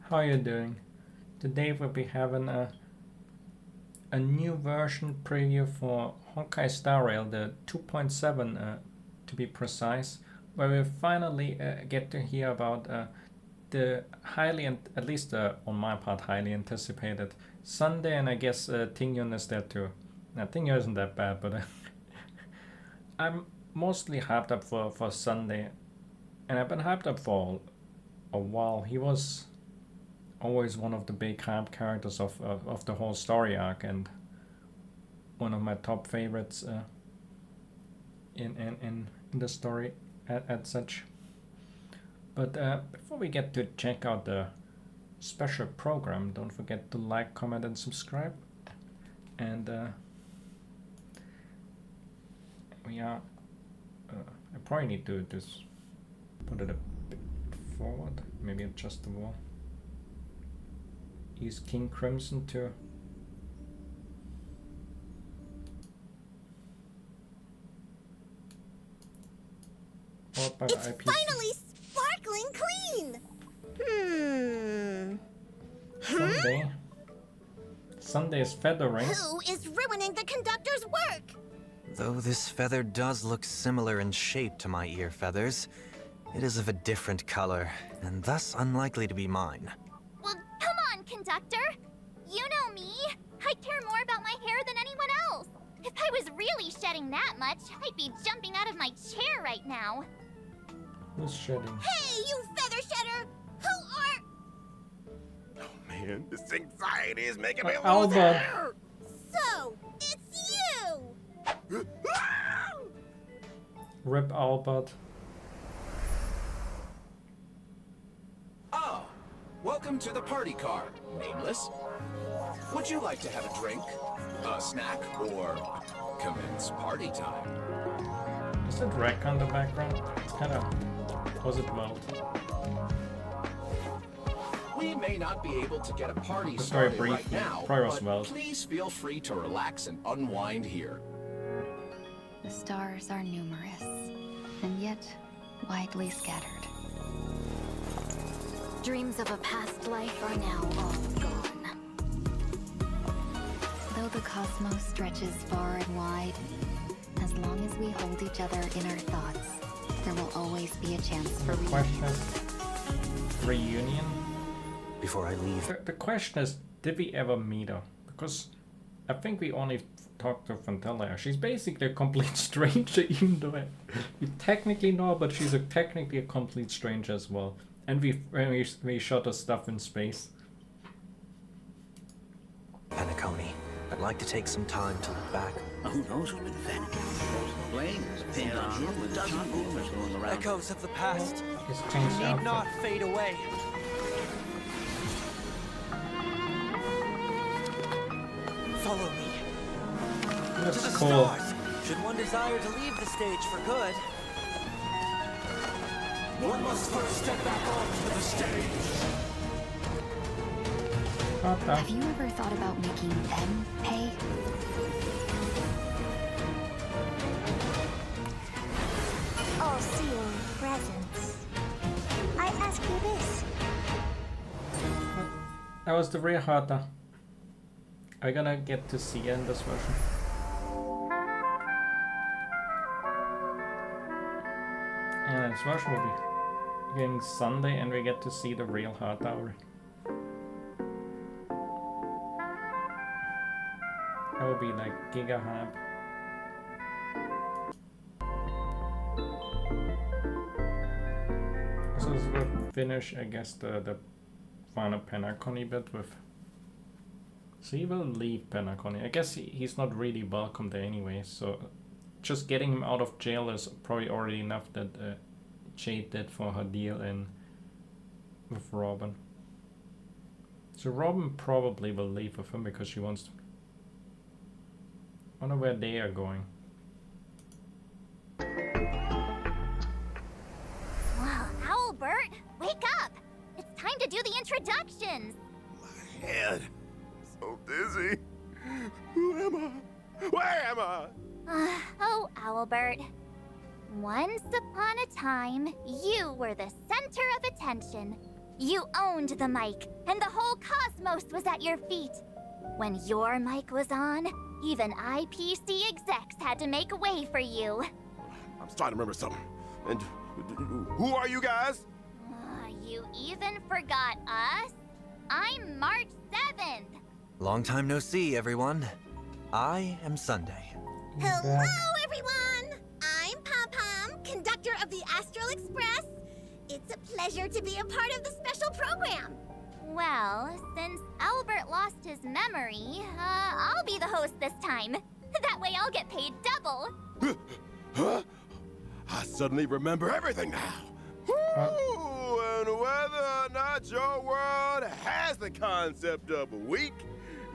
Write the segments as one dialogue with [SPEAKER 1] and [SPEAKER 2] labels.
[SPEAKER 1] How are you doing? Today we'll be having a new version preview for Honkai Star Rail, the 2.7 to be precise, where we finally get to hear about the highly, at least on my part, highly anticipated Sunday, and I guess Tingyun is there too. Now Tingyun isn't that bad, but I'm mostly hyped up for Sunday, and I've been hyped up for a while. He was always one of the big hype characters of the whole story arc, and one of my top favorites in the story at such. But before we get to check out the special program, don't forget to like, comment, and subscribe. And we are. I probably need to just put it a bit forward, maybe adjust the wall. Use King Crimson to
[SPEAKER 2] It's finally sparkling clean!
[SPEAKER 1] Sunday's feathering.
[SPEAKER 2] Who is ruining the conductor's work?
[SPEAKER 3] Though this feather does look similar in shape to my ear feathers, it is of a different color, and thus unlikely to be mine.
[SPEAKER 2] Well, come on, conductor! You know me! I care more about my hair than anyone else! If I was really shedding that much, I'd be jumping out of my chair right now.
[SPEAKER 1] Who's shedding?
[SPEAKER 2] Hey, you feather shedder! Who are...
[SPEAKER 4] Oh man, this anxiety is making me lose
[SPEAKER 1] Albert.
[SPEAKER 4] hair!
[SPEAKER 2] So, it's you!
[SPEAKER 1] Rip Albert.
[SPEAKER 5] Ah, welcome to the party car, nameless. Would you like to have a drink, a snack, or commence party time?
[SPEAKER 1] Is it wreck on the background? It's kind of. Was it melt?
[SPEAKER 5] We may not be able to get a party
[SPEAKER 1] Just very
[SPEAKER 5] started right
[SPEAKER 1] briefly,
[SPEAKER 5] now,
[SPEAKER 1] probably was
[SPEAKER 5] but
[SPEAKER 1] melt.
[SPEAKER 5] please feel free to relax and unwind here.
[SPEAKER 6] The stars are numerous, and yet widely scattered. Dreams of a past life are now all gone. Though the cosmos stretches far and wide, as long as we hold each other in our thoughts, there will always be a chance for
[SPEAKER 1] The question is reunion.
[SPEAKER 3] Before I leave,
[SPEAKER 1] The question is, did we ever meet her? Because I think we only talked to Fantella. She's basically a complete stranger, even though we technically know her, but she's technically a complete stranger as well. And we shot her stuff in space.
[SPEAKER 3] Penacony, I'd like to take some time to look back.
[SPEAKER 7] Who knows what with the Vatican? Blame depends on him with a dozen rumors going around.
[SPEAKER 3] Echoes of the past
[SPEAKER 1] He's changed
[SPEAKER 3] need
[SPEAKER 1] outfit.
[SPEAKER 3] not fade away. Follow me to
[SPEAKER 1] That's
[SPEAKER 3] the
[SPEAKER 1] cool.
[SPEAKER 3] stars. Should one desire to leave the stage for good,
[SPEAKER 5] One must first step back onto the stage.
[SPEAKER 1] What the?
[SPEAKER 6] Have you ever thought about making them pay?
[SPEAKER 2] All seeing presence. I ask you this.
[SPEAKER 1] That was the real Hata. Are we gonna get to see her in this version? Yeah, this version will be getting Sunday, and we get to see the real Hata. That would be like giga hype. So this will finish, I guess, the final Penacony bit with. So he will leave Penacony. I guess he's not really welcome there anyway, so just getting him out of jail is probably already enough that Jade did for her deal with Robin. So Robin probably will leave with him because she wants to. I wonder where they are going.
[SPEAKER 2] Well, Owlbert, wake up! It's time to do the introductions!
[SPEAKER 4] My head. So dizzy. Who am I? Where am I?
[SPEAKER 2] Oh, Owlbert. Once upon a time, you were the center of attention. You owned the mic, and the whole cosmos was at your feet. When your mic was on, even IPC execs had to make way for you.
[SPEAKER 4] I'm starting to remember something. And who are you guys?
[SPEAKER 2] You even forgot us? I'm March 7th.
[SPEAKER 3] Long time no see, everyone. I am Sunday.
[SPEAKER 8] Hello, everyone! I'm Pom-Pom, conductor of the Astral Express. It's a pleasure to be a part of the special program.
[SPEAKER 2] Well, since Albert lost his memory, I'll be the host this time. That way I'll get paid double.
[SPEAKER 4] Huh? I suddenly remember everything now. Woo! And whether or not your world has the concept of a week,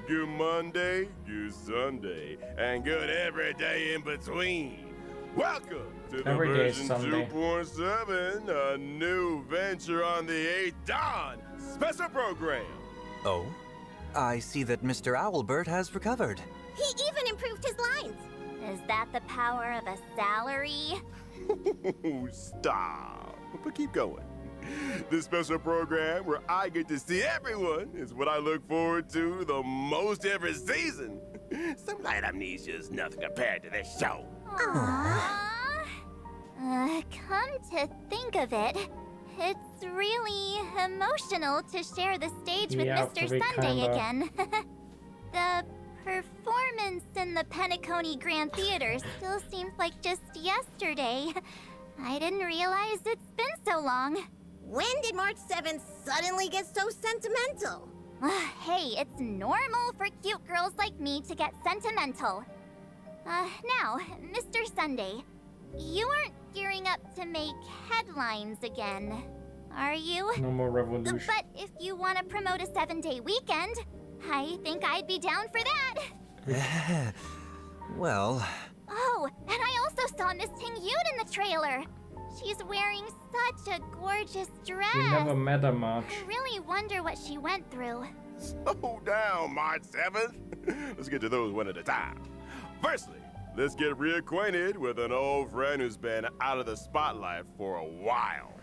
[SPEAKER 4] good Monday, good Sunday, and good every day in between. Welcome to the
[SPEAKER 1] Every day is
[SPEAKER 4] version
[SPEAKER 1] Sunday.
[SPEAKER 4] 2.7, a new venture on the 8th Dawn special program.
[SPEAKER 3] Oh? I see that Mr. Owlbert has recovered.
[SPEAKER 8] He even improved his lines.
[SPEAKER 2] Is that the power of a salary?
[SPEAKER 4] Stop. But keep going. This special program where I get to see everyone is what I look forward to the most every season. Some light amnesia is nothing compared to this show.
[SPEAKER 2] Aww. Come to think of it, it's really emotional to share the stage with
[SPEAKER 1] Yeah,
[SPEAKER 2] Mr.
[SPEAKER 1] to be
[SPEAKER 2] Sunday
[SPEAKER 1] kinda-
[SPEAKER 2] again. The performance in the Penacony Grand Theater still seems like just yesterday. I didn't realize it's been so long.
[SPEAKER 8] When did March 7th suddenly get so sentimental?
[SPEAKER 2] Hey, it's normal for cute girls like me to get sentimental. Now, Mr. Sunday, you aren't gearing up to make headlines again, are you?
[SPEAKER 1] No more revolution.
[SPEAKER 2] But if you want to promote a 7-day weekend, I think I'd be down for that.
[SPEAKER 3] Well,
[SPEAKER 2] Oh, and I also saw Miss Ting-Yoon in the trailer. She's wearing such a gorgeous dress.
[SPEAKER 1] We never met her much.
[SPEAKER 2] I really wonder what she went through.
[SPEAKER 4] Slow down, March 7th. Let's get to those one at a time. Firstly, let's get reacquainted with an old friend who's been out of the spotlight for a while.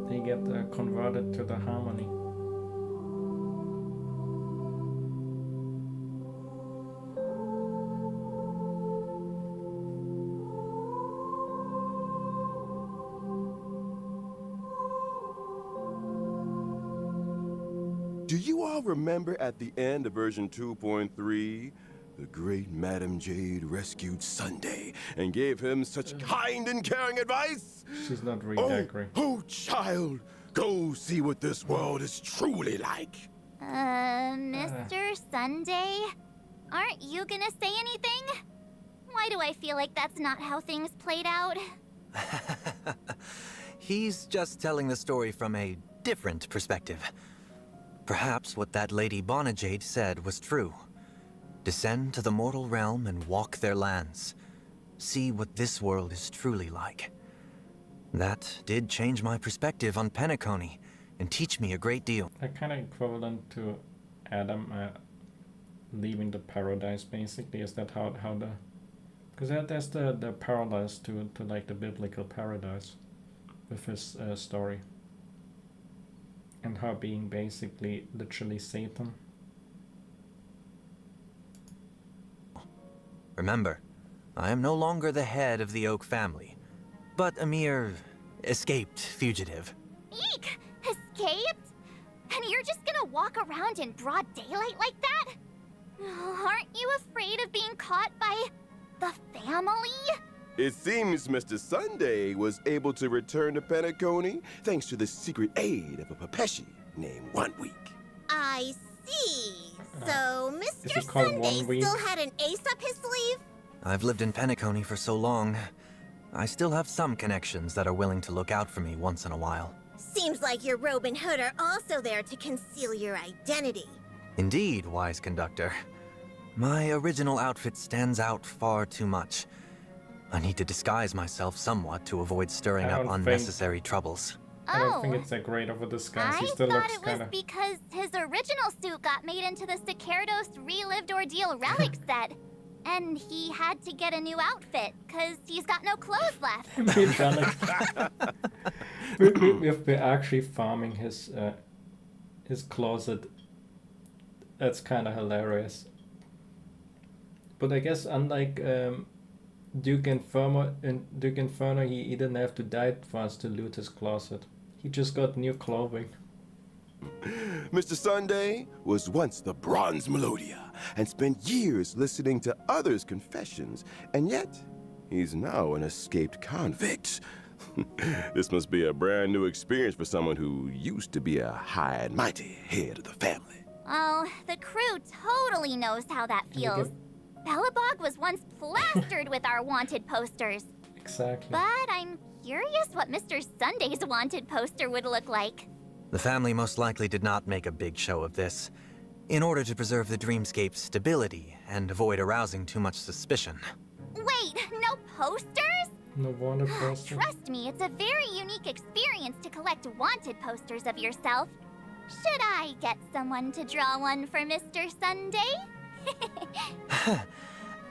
[SPEAKER 1] They get converted to the harmony.
[SPEAKER 4] Do you all remember at the end of version 2.3, the great Madam Jade rescued Sunday and gave him such kind and caring advice?
[SPEAKER 1] She's not really that great.
[SPEAKER 4] Oh, child, go see what this world is truly like.
[SPEAKER 2] Mr. Sunday? Aren't you gonna say anything? Why do I feel like that's not how things played out?
[SPEAKER 3] he's just telling the story from a different perspective. Perhaps what that Lady Bonajade said was true. Descend to the mortal realm and walk their lands. See what this world is truly like. That did change my perspective on Penacony and teach me a great deal.
[SPEAKER 1] They're kind of equivalent to Adam leaving the paradise, basically. Is that how the... Because there's the parallels to like the biblical paradise with his story. And her being basically literally Satan.
[SPEAKER 3] Remember, I am no longer the head of the Oak family, but a mere escaped fugitive.
[SPEAKER 2] Eek! Escaped? And you're just gonna walk around in broad daylight like that? Aren't you afraid of being caught by the family?
[SPEAKER 4] It seems Mr. Sunday was able to return to Penacony thanks to the secret aid of a Pepeshi named One Week.
[SPEAKER 8] I see. So,
[SPEAKER 1] Is
[SPEAKER 8] Mr.
[SPEAKER 1] it called
[SPEAKER 8] Sunday
[SPEAKER 1] 1 week?
[SPEAKER 8] still had an ace up his sleeve?
[SPEAKER 3] I've lived in Penacony for so long, I still have some connections that are willing to look out for me once in a while.
[SPEAKER 8] Seems like your robe and hood are also there to conceal your identity.
[SPEAKER 3] Indeed, wise conductor. My original outfit stands out far too much. I need to disguise myself somewhat to avoid stirring
[SPEAKER 1] I
[SPEAKER 3] up
[SPEAKER 1] don't think-
[SPEAKER 3] unnecessary troubles.
[SPEAKER 1] I don't think
[SPEAKER 2] Oh.
[SPEAKER 1] it's that great of a disguise.
[SPEAKER 2] I
[SPEAKER 1] He still
[SPEAKER 2] thought
[SPEAKER 1] looks
[SPEAKER 2] it was
[SPEAKER 1] kind of...
[SPEAKER 2] because his original suit got made into the Sicardos Relived Ordeal relic set. And he had to get a new outfit, because he's got no clothes left.
[SPEAKER 1] We've done it. We're actually farming his closet. That's kind of hilarious. But I guess unlike Duke Inferno, he didn't have to die for us to loot his closet. He just got new clothing.
[SPEAKER 4] Mr. Sunday was once the Bronze Melodia and spent years listening to others' confessions, and yet he's now an escaped convict. This must be a brand new experience for someone who used to be a high and mighty head of the family.
[SPEAKER 2] Oh, the crew totally knows how that feels. Bellabog was once plastered with our wanted posters.
[SPEAKER 1] Exactly.
[SPEAKER 2] But I'm curious what Mr. Sunday's wanted poster would look like.
[SPEAKER 3] The family most likely did not make a big show of this, in order to preserve the dreamscape's stability and avoid arousing too much suspicion.
[SPEAKER 2] Wait, no posters?
[SPEAKER 1] No wanted poster.
[SPEAKER 2] Trust me, it's a very unique experience to collect wanted posters of yourself. Should I get someone to draw one for Mr. Sunday?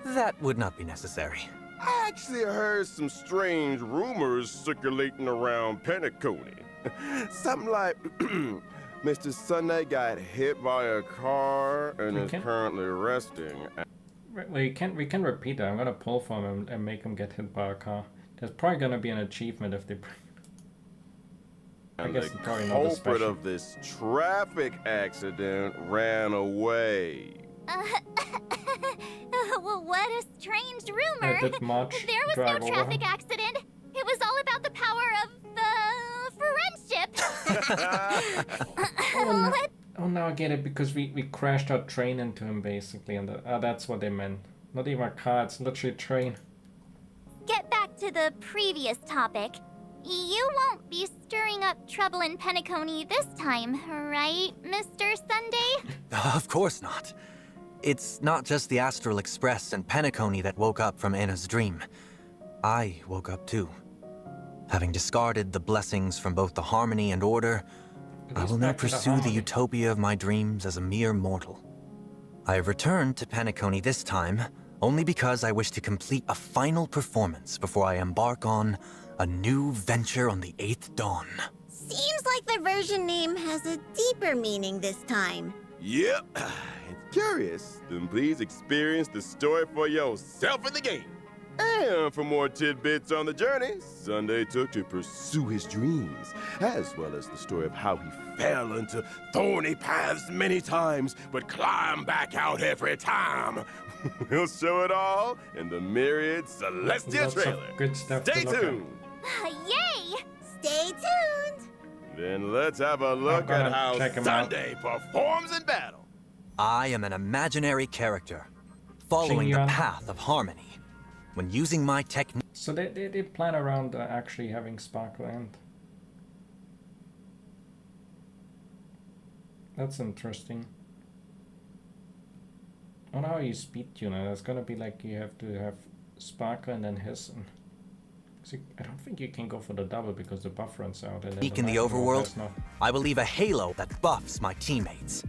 [SPEAKER 3] That would not be necessary.
[SPEAKER 4] I actually heard some strange rumors circulating around Penacony. Something like Mr. Sunday got hit by a car and is currently resting.
[SPEAKER 1] We can repeat that. I'm gonna pull from him and make him get hit by a car. There's probably gonna be an achievement if they...
[SPEAKER 4] And the culprit of this traffic accident ran away.
[SPEAKER 2] Well, what a strange rumor.
[SPEAKER 1] Did March
[SPEAKER 2] There was no
[SPEAKER 1] drive over
[SPEAKER 2] traffic
[SPEAKER 1] him?
[SPEAKER 2] accident. It was all about the power of friendship.
[SPEAKER 1] Oh, now I get it, because we crashed our train into him, basically, and that's what they meant. Not even a car, it's literally a train.
[SPEAKER 2] Get back to the previous topic. You won't be stirring up trouble in Penacony this time, right, Mr. Sunday?
[SPEAKER 3] Of course not. It's not just the Astral Express and Penacony that woke up from Anna's dream. I woke up too. Having discarded the blessings from both the harmony and order, I will now pursue the utopia of my dreams as a mere mortal. I have returned to Penacony this time only because I wish to complete a final performance before I embark on a new venture on the 8th dawn.
[SPEAKER 8] Seems like the version name has a deeper meaning this time.
[SPEAKER 4] Yep. It's curious. Then please experience the story for yourself in the game. And for more tidbits on the journey Sunday took to pursue his dreams, as well as the story of how he fell into thorny paths many times, but climbed back out every time. We'll show it all in the Myriad Celestia
[SPEAKER 1] Lots of
[SPEAKER 4] trailer.
[SPEAKER 1] good stuff
[SPEAKER 4] Stay
[SPEAKER 1] to look at.
[SPEAKER 4] tuned.
[SPEAKER 2] Yay!
[SPEAKER 8] Stay tuned.
[SPEAKER 4] Then let's have a look
[SPEAKER 1] gonna
[SPEAKER 4] at how
[SPEAKER 1] check 'em out.
[SPEAKER 4] Sunday performs in battle.
[SPEAKER 3] I am an imaginary character, following the
[SPEAKER 1] Xingyuan.
[SPEAKER 3] path of harmony. When using my technique...
[SPEAKER 1] So they plan around actually having Sparkle End. That's interesting. I don't know how you speed tune it. It's gonna be like you have to have Sparkle and then Hiss. And... See, I don't think you can go for the double because the buff runs out. And then
[SPEAKER 3] in the
[SPEAKER 1] Lightning Bolt
[SPEAKER 3] overworld,
[SPEAKER 1] has no...
[SPEAKER 3] I will leave a halo that buffs my teammates.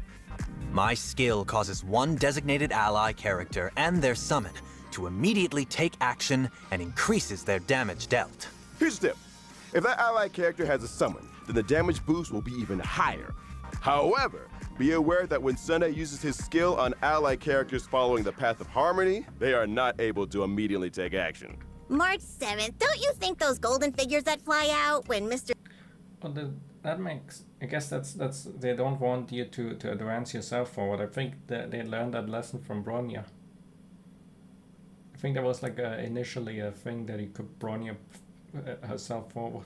[SPEAKER 3] My skill causes one designated ally character and their summon to immediately take action and increases their damage dealt.
[SPEAKER 4] Here's the tip. If that ally character has a summon, then the damage boost will be even higher. However, be aware that when Sunday uses his skill on ally characters following the path of harmony, they are not able to immediately take action.
[SPEAKER 8] March 7th, don't you think those golden figures that fly out when Mr.
[SPEAKER 1] But that makes... I guess that's they don't want you to advance yourself forward. I think that they learned that lesson from Bronya. I think that was like initially a thing that he could Bronya herself forward.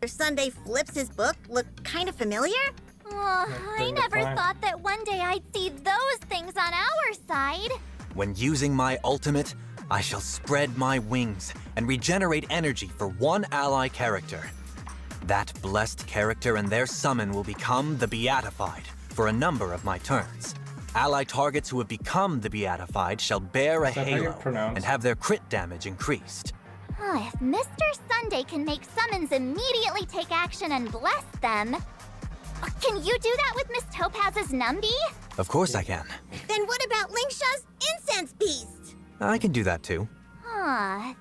[SPEAKER 8] Sunday flips his book look kind of familiar?
[SPEAKER 2] Oh, I
[SPEAKER 1] Bring the
[SPEAKER 2] never
[SPEAKER 1] flag.
[SPEAKER 2] thought that one day I'd see those things on our side.
[SPEAKER 3] When using my ultimate, I shall spread my wings and regenerate energy for one ally character. That blessed character and their summon will become the Beatified for a number of my turns. Ally targets who have become the Beatified shall bear a
[SPEAKER 1] Is that how you
[SPEAKER 3] halo
[SPEAKER 1] pronounce
[SPEAKER 3] and have their crit damage increased.
[SPEAKER 2] If Mr. Sunday can make summons immediately take action and bless them, can you do that with Miss Topaz's Numby?
[SPEAKER 3] Of course I can.
[SPEAKER 8] Then what about Lingsha's incense beast?
[SPEAKER 3] I can do that too.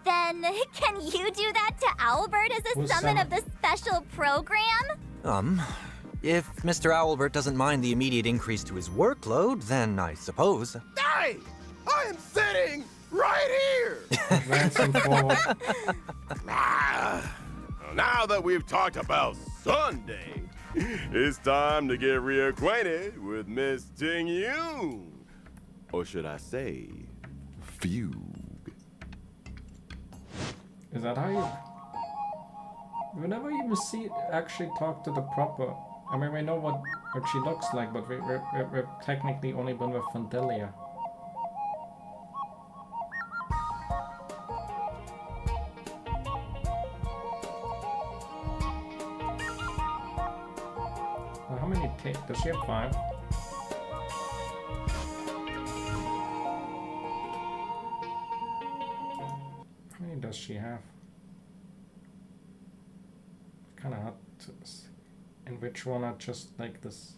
[SPEAKER 2] Then can you do that to Albert as a
[SPEAKER 1] Who's
[SPEAKER 2] summon
[SPEAKER 1] summon?
[SPEAKER 2] of the special program?
[SPEAKER 3] If Mr. Owlbert doesn't mind the immediate increase to his workload, then I suppose.
[SPEAKER 4] Hey! I am sitting right here!
[SPEAKER 1] Advancing forward.
[SPEAKER 4] Now that we've talked about Sunday, it's time to get reacquainted with Miss Ting Yoon. Or should I say, Fugue.
[SPEAKER 1] Is that how you... We never even actually talk to the proper... I mean, we know what she looks like, but we've technically only been with Fandelia. How many does she have 5? How many does she have? Kind of hard to see. And which one are just like this?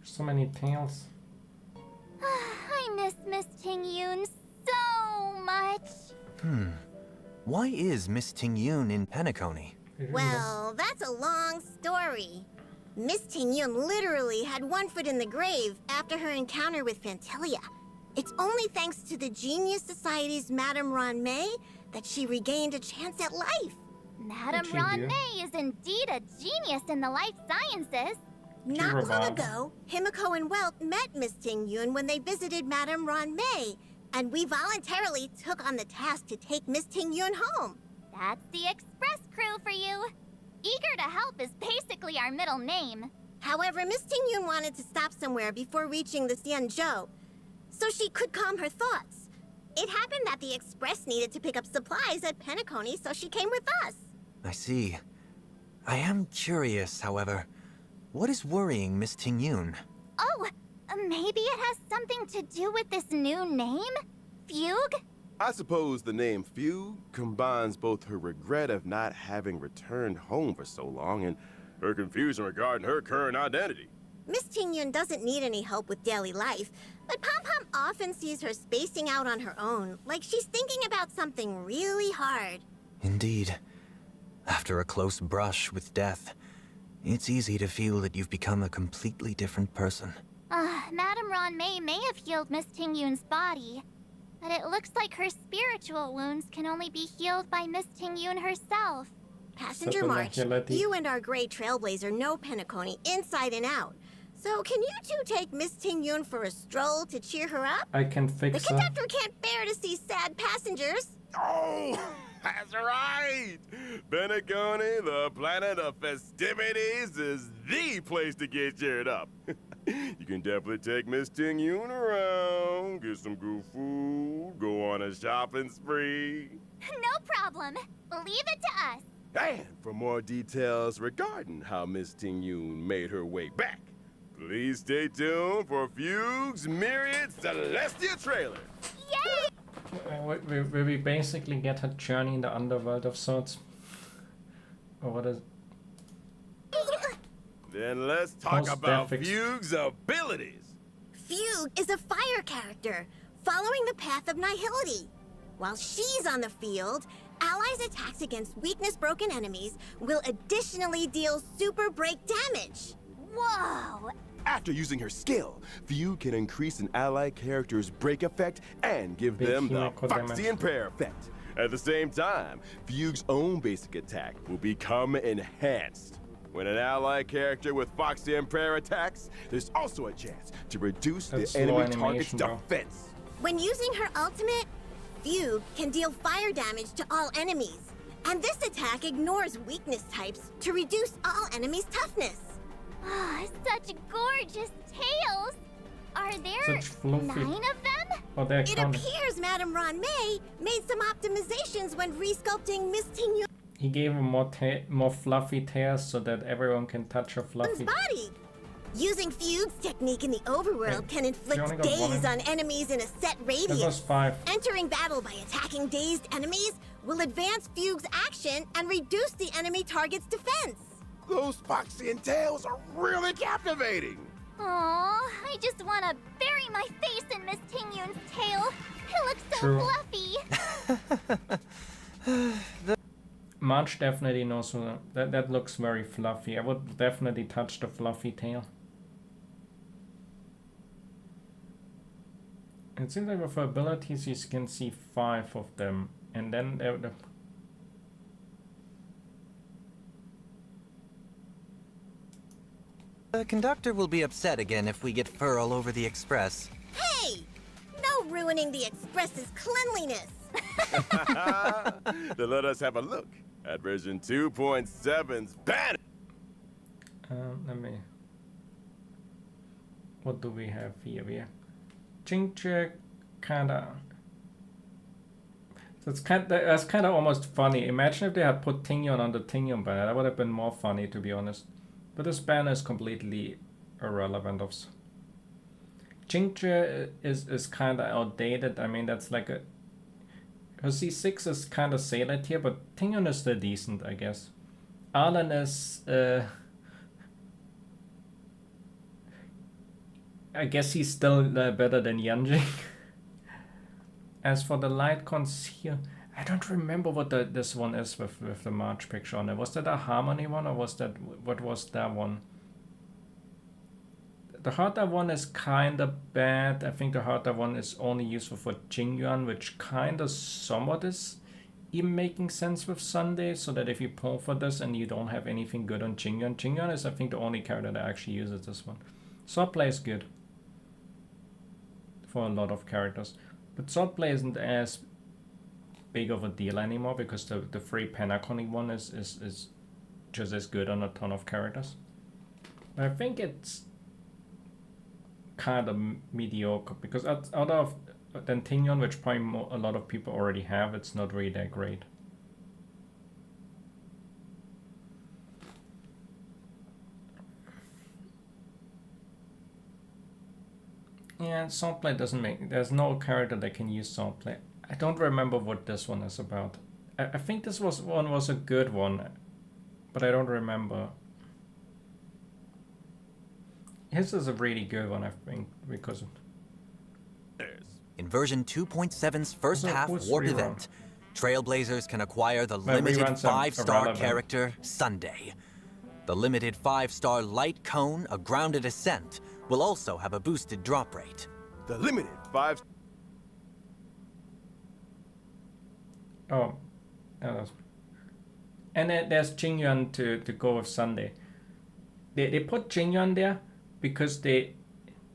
[SPEAKER 1] So many tails.
[SPEAKER 2] I miss Miss Ting Yoon so much.
[SPEAKER 3] Why is Miss Ting Yoon in Penacony?
[SPEAKER 8] Well, that's a long story. Miss Ting Yoon literally had one foot in the grave after her encounter with Fantelia. It's only thanks to the Genius Society's Madame Ron May that she regained a chance at life.
[SPEAKER 2] Madame
[SPEAKER 1] she
[SPEAKER 2] Ron
[SPEAKER 1] do?
[SPEAKER 2] May is indeed a genius in the life sciences.
[SPEAKER 8] Not long
[SPEAKER 1] Revolve.
[SPEAKER 8] ago, Himiko and Welt met Miss Ting Yoon when they visited Madame Ron May, and we voluntarily took on the task to take Miss Ting Yoon home.
[SPEAKER 2] That's the express crew for you. Eager to help is basically our middle name.
[SPEAKER 8] However, Miss Ting Yoon wanted to stop somewhere before reaching the Xianzhou, so she could calm her thoughts. It happened that the Express needed to pick up supplies at Penacony, so she came with us.
[SPEAKER 3] I see. I am curious, however. What is worrying Miss Ting Yoon?
[SPEAKER 2] Oh, maybe it has something to do with this new name? Fugue?
[SPEAKER 4] I suppose the name Fugue combines both her regret of not having returned home for so long and her confusion regarding her current identity.
[SPEAKER 8] Miss Ting Yoon doesn't need any help with daily life, but Pom Pom often sees her spacing out on her own, like she's thinking about something really hard.
[SPEAKER 3] Indeed. After a close brush with death, it's easy to feel that you've become a completely different person.
[SPEAKER 2] Madame Ron May have healed Miss Ting Yoon's body, but it looks like her spiritual wounds can only be healed by Miss Ting Yoon herself.
[SPEAKER 8] Passenger
[SPEAKER 1] Something
[SPEAKER 8] March,
[SPEAKER 1] like that.
[SPEAKER 8] you and our gray trailblazer know Penacony inside and out. So can you two take Miss Ting Yoon for a stroll to cheer her up?
[SPEAKER 1] I can
[SPEAKER 8] The
[SPEAKER 1] fix her.
[SPEAKER 8] conductor can't bear to see sad passengers.
[SPEAKER 4] Oh, that's right! Penacony, the planet of festivities, is the place to get cheered up. You can definitely take Miss Ting Yoon around, get some good food, go on a shopping spree.
[SPEAKER 2] No problem. Leave it to us.
[SPEAKER 4] And for more details regarding how Miss Ting Yoon made her way back, please stay tuned for Fugue's Myriad Celestia trailer.
[SPEAKER 2] Yay!
[SPEAKER 1] Will we basically get her journey in the underworld of sorts? Or what is...
[SPEAKER 4] Then let's talk
[SPEAKER 1] Post
[SPEAKER 4] about
[SPEAKER 1] graphics.
[SPEAKER 4] Fugue's abilities.
[SPEAKER 8] Fugue is a fire character, following the path of nihility. While she's on the field, allies' attacks against weakness-broken enemies will additionally deal super break damage.
[SPEAKER 2] Whoa!
[SPEAKER 4] After using her skill, Fugue can increase an ally character's break effect and give
[SPEAKER 1] Big
[SPEAKER 4] them the
[SPEAKER 1] chemical
[SPEAKER 4] Foxy
[SPEAKER 1] damage.
[SPEAKER 4] and Prayer effect. At the same time, Fugue's own basic attack will become enhanced. When an ally character with Foxy and Prayer attacks, there's also a chance to reduce
[SPEAKER 1] That's
[SPEAKER 4] the
[SPEAKER 1] slow
[SPEAKER 4] enemy target's
[SPEAKER 1] animation, though.
[SPEAKER 4] defense.
[SPEAKER 8] When using her ultimate, Fugue can deal fire damage to all enemies. And this attack ignores weakness types to reduce all enemies' toughness.
[SPEAKER 2] Ah, such gorgeous tails! Are there
[SPEAKER 1] Such fluffy...
[SPEAKER 2] 9 of them?
[SPEAKER 1] Oh, they're
[SPEAKER 8] It
[SPEAKER 1] counted.
[SPEAKER 8] appears Madame Ron May made some optimizations when resculpting Miss Ting Yoon's
[SPEAKER 1] He gave her more fluffy tails so that everyone can touch her fluffy...
[SPEAKER 8] body. Using Fugue's technique in the overworld can
[SPEAKER 1] only
[SPEAKER 8] inflict
[SPEAKER 1] got one
[SPEAKER 8] daze
[SPEAKER 1] in-
[SPEAKER 8] on enemies in a set
[SPEAKER 1] That
[SPEAKER 8] radius.
[SPEAKER 1] was 5.
[SPEAKER 8] Entering battle by attacking dazed enemies will advance Fugue's action and reduce the enemy target's defense.
[SPEAKER 4] Those Foxy and Tails are really captivating.
[SPEAKER 2] Aw, I just want to bury my face in Miss Tingyun's tail. It looks so
[SPEAKER 1] True.
[SPEAKER 2] fluffy.
[SPEAKER 1] March definitely knows that looks very fluffy. I would definitely touch the fluffy tail. It seems like with her abilities you can see 5 of them, and then
[SPEAKER 3] The conductor will be upset again if we get fur all over the express.
[SPEAKER 8] Hey! No ruining the Express's cleanliness!
[SPEAKER 4] To let us have a look at version 2.7's banner.
[SPEAKER 1] let me. What do we have here? We have Jingche kinda. That's kind of almost funny. Imagine if they had put Tingyun on the Tingyun banner. That would have been more funny, to be honest. But this banner is completely irrelevant. Jingche is kind of outdated. I mean, that's like a. Her C6 is kind of sailed here, but Tingyun is still decent, I guess. Arlen is. I guess he's still better than Yanjing. As for the light cons here, I don't remember what this one is with the March picture on it. Was that a Harmony one, or was that what was that one? The Herta one is kind of bad. I think the Herta one is only useful for Jingyuan, which kind of somewhat is even making sense with Sunday, so that if you pull for this and you don't have anything good on Jingyuan, Jingyuan is I think the only character that actually uses this one. Swordplay is good for a lot of characters. But Swordplay isn't as big of a deal anymore because the free Penaconic one is just as good on a ton of characters. But I think it's kind of mediocre because out of Tingyun, which probably a lot of people already have, it's not really that great. Yeah, Swordplay doesn't make. There's no character that can use Swordplay. I don't remember what this one is about. I think this one was a good one, but I don't remember. His is a really good one, I think, because.
[SPEAKER 3] In version 2.7's first half
[SPEAKER 1] who's
[SPEAKER 3] warp
[SPEAKER 1] rerun?
[SPEAKER 3] event, Trailblazers can acquire the
[SPEAKER 1] My
[SPEAKER 3] limited
[SPEAKER 1] reruns are
[SPEAKER 3] 5-star
[SPEAKER 1] irrelevant.
[SPEAKER 3] character Sunday. The limited 5-star light cone, a grounded ascent, will also have a boosted drop rate.
[SPEAKER 4] The limited 5.
[SPEAKER 1] Oh, and then there's Jingyuan to go with Sunday. They put Jingyuan there because this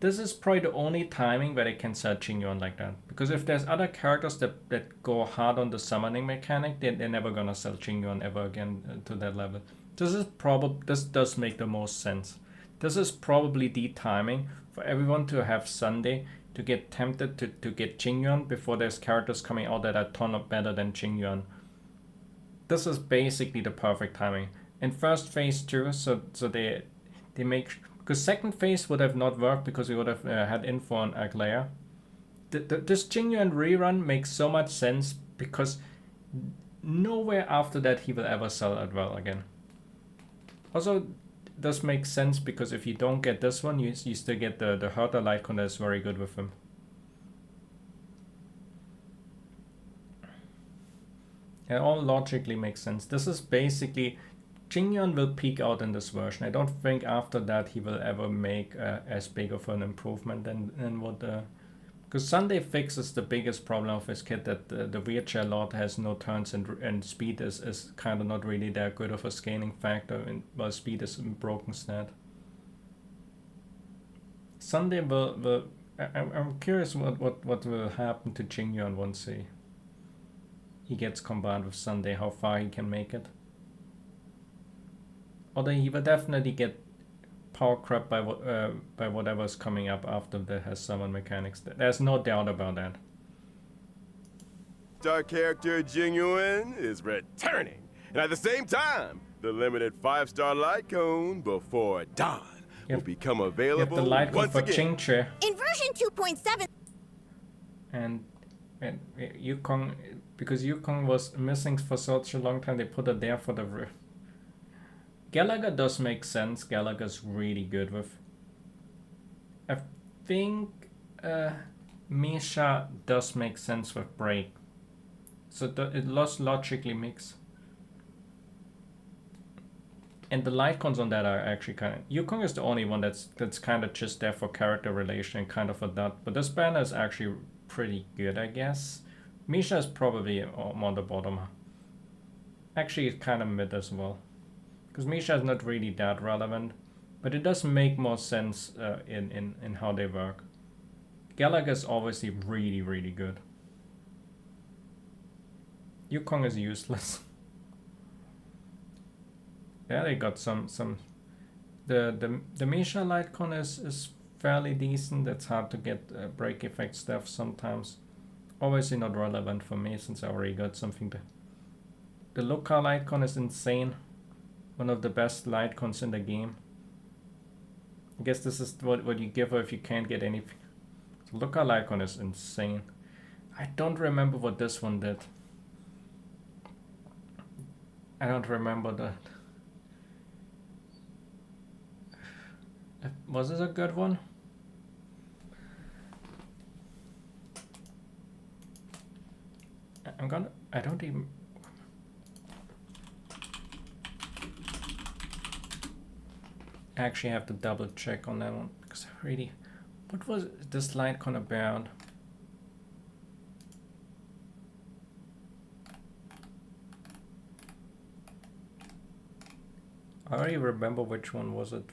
[SPEAKER 1] is probably the only timing where they can sell Jingyuan like that. Because if there's other characters that go hard on the summoning mechanic, they're never gonna sell Jingyuan ever again to that level. This does make the most sense. This is probably the timing for everyone to have Sunday to get tempted to get Jingyuan before there's characters coming out that are a ton of better than Jingyuan. This is basically the perfect timing. In first phase too, so they make, because second phase would have not worked because we would have had info on Aglaia. This Jingyuan rerun makes so much sense because nowhere after that he will ever sell it well again. Also, does make sense because if you don't get this one, you still get the Herta Lightcon that's very good with him. It all logically makes sense. This is basically, Jingyuan will peak out in this version. I don't think after that he will ever make as big of an improvement than what because Sunday fixes the biggest problem of his kit, that the wheelchair Lord has no turns and speed is kind of not really that good of a scaling factor, while speed is a broken stat. Sunday will I'm curious what will happen to Jingyuan once he gets combined with Sunday, how far he can make it. Although he will definitely get power crap by whatever's coming up after that has summon mechanics. There's no doubt about that.
[SPEAKER 4] Star character Jingyuan is returning, and at the same time, the limited 5-star light cone before dawn will become
[SPEAKER 1] You have
[SPEAKER 4] available
[SPEAKER 1] the light cone
[SPEAKER 4] once
[SPEAKER 1] for
[SPEAKER 4] again.
[SPEAKER 1] Chingche.
[SPEAKER 8] In version 2.7,
[SPEAKER 1] And Yukong, because Yukong was missing for such a long time, they put it there for the... Gallagher does make sense. Gallagher's really good with... I think Misha does make sense with Break. So it logically makes... And the light cones on that are actually kind of... Yukong is the only one that's kind of just there for character relation and kind of a dot. But this banner is actually pretty good, I guess. Misha is probably on the bottom. Actually, it's kind of mid as well. Because Misha is not really that relevant. But it does make more sense in how they work. Gallagher is obviously really, really good. Yukong is useless. Yeah, they got some the Misha light cone is fairly decent. It's hard to get break effect stuff sometimes. Obviously not relevant for me since I already got something to... The Luca light cone is insane. One of the best light cones in the game. I guess this is what you give her if you can't get anything. So Luca light cone is insane. I don't remember what this one did. I don't remember that. Was this a good one? I don't even... I actually have to double check on that one because I really... What was this light cone about? I already remember which one was it.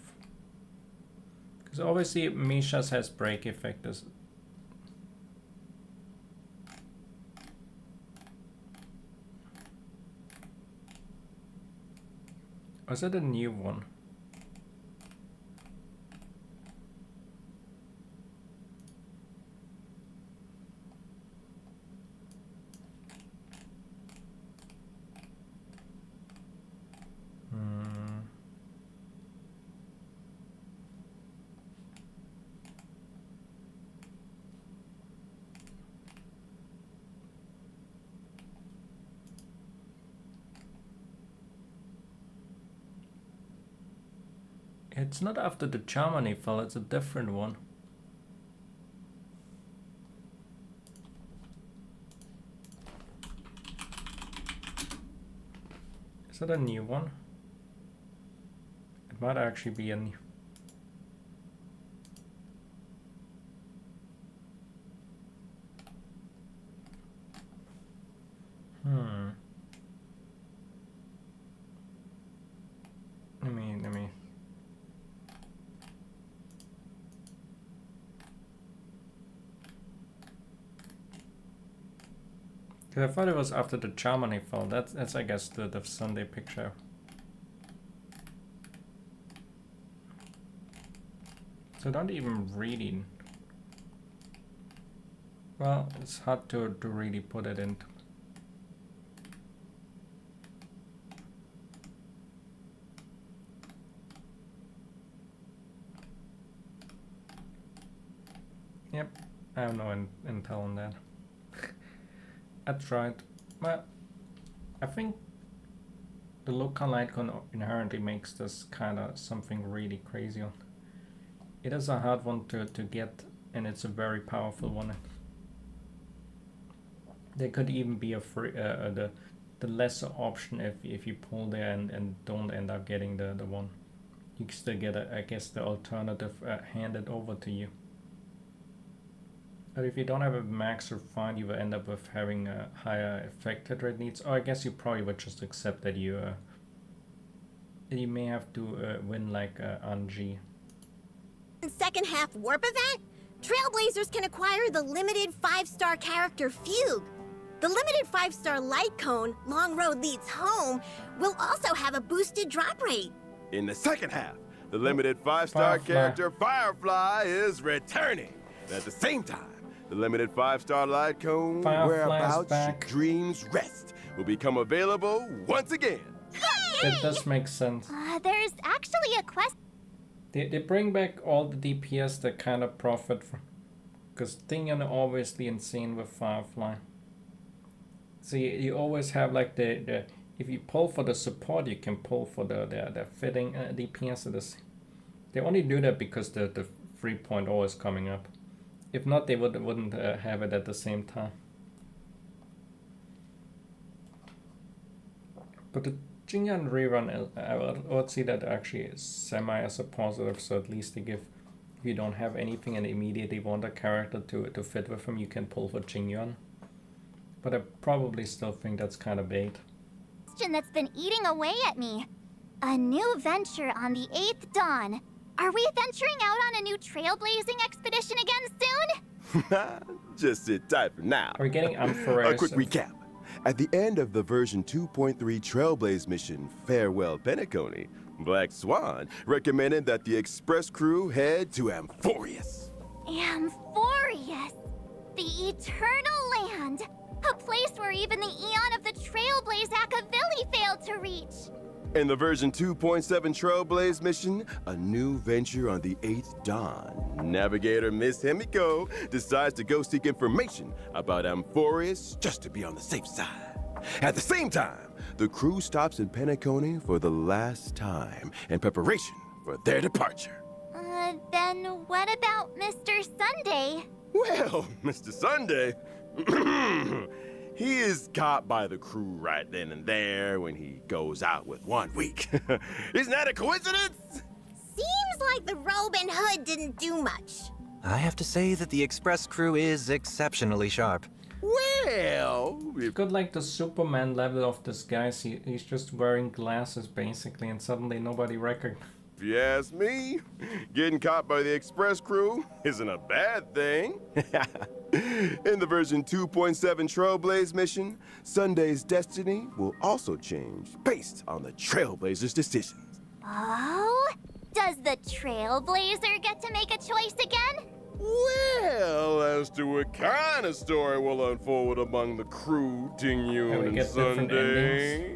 [SPEAKER 1] Because obviously Misha's has break effect. Was it a new one? It's not after the Germany fell, it's a different one. Is that a new one? It might actually be a new... Let me... I thought it was after the Germany fell. That's I guess the Sunday picture. So don't even reading. Well, it's hard to really put it into. Yep, I have no intel on that. I tried, but I think the local light cone inherently makes this kind of something really crazy on. It is a hard one to get, and it's a very powerful one. There could even be a free the lesser option if you pull there and don't end up getting the one. You can still get I guess the alternative handed over to you. But if you don't have a max refined, you will end up with having a higher effect rate needs. Or I guess you probably would just accept that you may have to win like Anji.
[SPEAKER 8] Second half warp event, Trailblazers can acquire the limited 5-star character Fugue. The limited 5-star light cone, Long Road Leads Home, will also have a boosted drop rate.
[SPEAKER 4] In the second half, the limited 5-star character Firefly is returning. And at the same time, the limited 5-star light cone, Whereabouts Your Dreams Rest, will become available once again.
[SPEAKER 1] It does make sense.
[SPEAKER 2] There's actually a quest.
[SPEAKER 1] They bring back all the DPS that kind of profit from, because Tingyun are obviously insane with Firefly. So you always have like the if you pull for the support, you can pull for the fitting DPS of this. They only do that because the 3.0 is coming up. If not, they wouldn't have it at the same time. But the Jinyan rerun, I would see that actually is semi as a positive, so at least they give, if you don't have anything and immediately want a character to fit with him, you can pull for Jinyan. But I probably still think that's kind of bait.
[SPEAKER 2] Question that's been eating away at me. A new venture on the 8th dawn. Are we venturing out on a new trailblazing expedition again soon?
[SPEAKER 4] Just sit tight for now.
[SPEAKER 1] Are we getting Ampharos?
[SPEAKER 4] A quick recap. At the end of the version 2.3 Trailblaze mission, Farewell Penacony, Black Swan recommended that the Express crew head to Amphorius.
[SPEAKER 2] Amphorius! The Eternal Land! A place where even the Eon of the Trailblaze Akavili failed to reach!
[SPEAKER 4] In the version 2.7 Trailblaze mission, a new venture on the 8th dawn, Navigator Miss Himiko decides to go seek information about Amphorius just to be on the safe side. At the same time, the crew stops in Penacony for the last time in preparation for their departure.
[SPEAKER 2] Then what about Mr. Sunday?
[SPEAKER 4] Well, Mr. Sunday, he is caught by the crew right then and there when he goes out with 1 week. Isn't that a coincidence?
[SPEAKER 8] Seems like the Robin Hood didn't do much.
[SPEAKER 3] I have to say that the Express crew is exceptionally sharp.
[SPEAKER 4] Well,
[SPEAKER 1] You've got like the Superman level of this guy. He's just wearing glasses basically, and suddenly nobody recognizes.
[SPEAKER 4] if you ask me, getting caught by the Express crew isn't a bad thing. In the version 2.7 Trailblaze mission, Sunday's destiny will also change based on the Trailblazer's decisions.
[SPEAKER 2] Oh? Does the Trailblazer get to make a choice again?
[SPEAKER 4] Well, as to what kind of story will unfold among the crew, Tingyun and Sunday,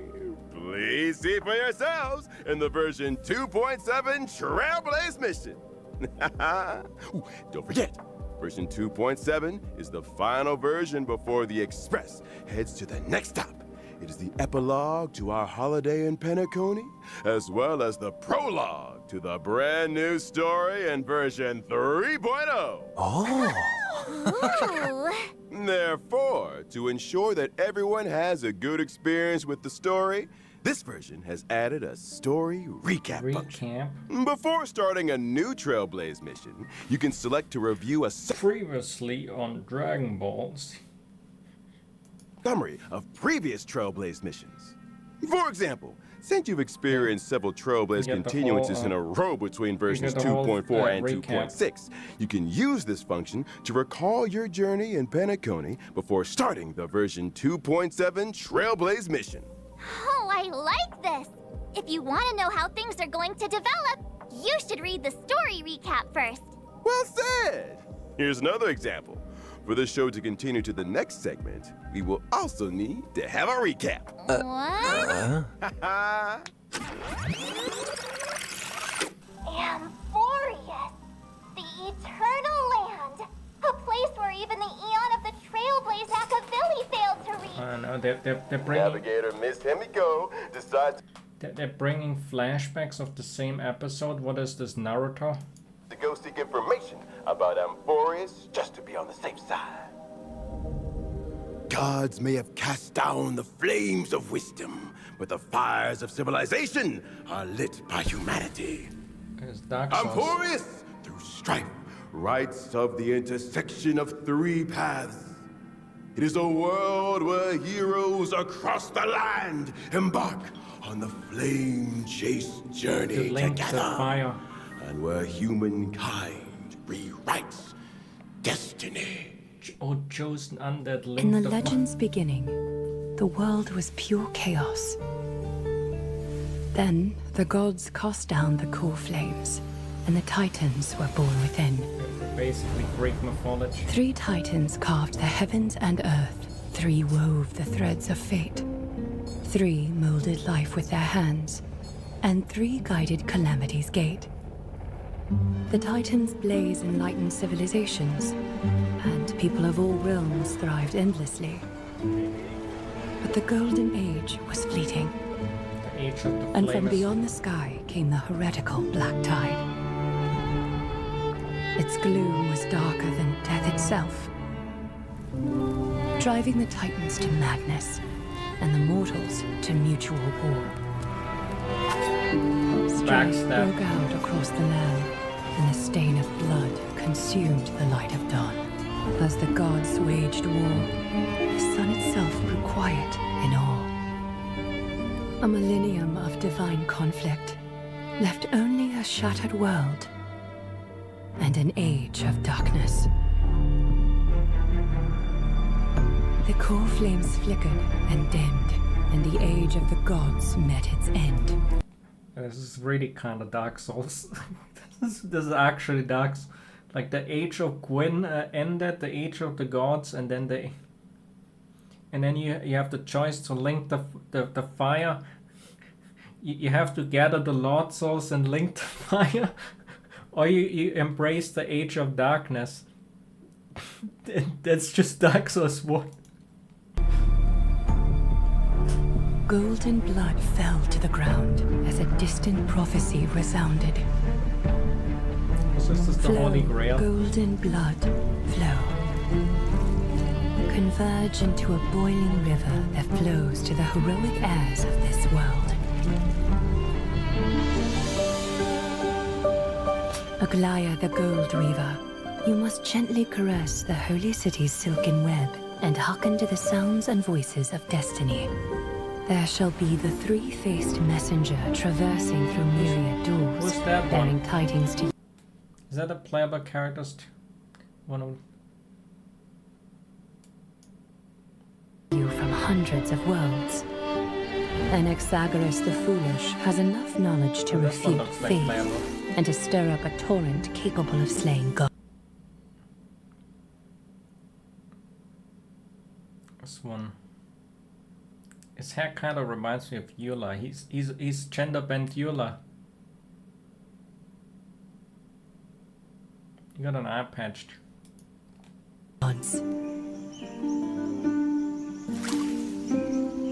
[SPEAKER 4] please see for yourselves in the version 2.7 Trailblaze mission. Ooh, don't forget, version 2.7 is the final version before the Express heads to the next stop. It is the epilogue to our holiday in Penacony, as well as the prologue to the brand new story in version 3.0.
[SPEAKER 3] Oh!
[SPEAKER 2] Ooh.
[SPEAKER 4] Therefore, to ensure that everyone has a good experience with the story, this version has added a story recap function. Before starting a new Trailblaze mission, you can select to review a
[SPEAKER 1] Previously on Dragon Balls.
[SPEAKER 4] summary of previous Trailblaze missions. For example, since you've experienced several Trailblaze continuances in a row between versions 2.4 and 2.6, you can use this function to recall your journey in Penacony before starting the version 2.7 Trailblaze mission.
[SPEAKER 2] Oh, I like this! If you want to know how things are going to develop, you should read the story recap first.
[SPEAKER 4] Well said! Here's another example. For this show to continue to the next segment, we will also need to have a recap.
[SPEAKER 2] What? Amphorius, the Eternal Land, a place where even the Eon of the Trailblaze Akavili failed to reach.
[SPEAKER 1] I know they're bringing.
[SPEAKER 4] Navigator Miss Himiko decides
[SPEAKER 1] They're bringing flashbacks of the same episode. What is this, Naruto?
[SPEAKER 4] to go seek information about Amphorius just to be on the safe side. Gods may have cast down the flames of wisdom, but the fires of civilization are lit by humanity.
[SPEAKER 1] It's Dark Souls.
[SPEAKER 4] Amphorius, through strife, writes of the intersection of three paths. It is a world where heroes across the land embark on the flame-chased journey
[SPEAKER 1] The link to
[SPEAKER 4] together,
[SPEAKER 1] fire.
[SPEAKER 4] and where humankind rewrites destiny.
[SPEAKER 1] Oh, chosen undead link.
[SPEAKER 9] In the
[SPEAKER 1] to
[SPEAKER 9] legend's beginning, the world was pure chaos. Then the gods cast down the core flames, and the titans were born within.
[SPEAKER 1] Basically Greek mythology.
[SPEAKER 9] 3 titans carved the heavens and earth. 3 wove the threads of fate. 3 molded life with their hands. And 3 guided calamity's gate. The Titans blaze enlightened civilizations, and people of all realms thrived endlessly. But the Golden Age was fleeting,
[SPEAKER 1] The age of the
[SPEAKER 9] and from
[SPEAKER 1] flames.
[SPEAKER 9] beyond the sky came the heretical Black Tide. Its gloom was darker than death itself, driving the Titans to madness and the mortals to mutual war. Strife
[SPEAKER 1] Backstab.
[SPEAKER 9] broke out across the land, and the stain of blood consumed the light of dawn. As the gods waged war, the sun itself grew quiet in awe. A millennium of divine conflict left only a shattered world and an age of darkness. The core flames flickered and dimmed, and the age of the gods met its end.
[SPEAKER 1] This is really kind of Dark Souls. this is actually Dark Souls. Like the age of Gwyn ended, the age of the gods, and then you have the choice to link the fire. You have to gather the Lord Souls and link the fire, or you embrace the age of darkness. That's just Dark Souls 1.
[SPEAKER 9] Golden blood fell to the ground as a distant prophecy resounded.
[SPEAKER 1] So this is the Holy Grail.
[SPEAKER 9] Golden blood, flow. Converge into a boiling river that flows to the heroic heirs of this world. Aglaya the Gold Weaver, you must gently caress the holy city's silken web and hearken to the sounds and voices of destiny. There shall be the three-faced messenger traversing through myriad doors,
[SPEAKER 1] Who's that
[SPEAKER 9] bearing
[SPEAKER 1] one?
[SPEAKER 9] tidings to
[SPEAKER 1] Is that a playable character? One of
[SPEAKER 9] you from hundreds of worlds. And Exagoras the Foolish has enough knowledge to
[SPEAKER 1] this one
[SPEAKER 9] refute
[SPEAKER 1] looks like
[SPEAKER 9] faith
[SPEAKER 1] playable.
[SPEAKER 9] and to stir up a torrent capable of slaying God.
[SPEAKER 1] This one. His hair kind of reminds me of Eula. He's gender bent Eula. You got an eye patched.
[SPEAKER 9] Gods.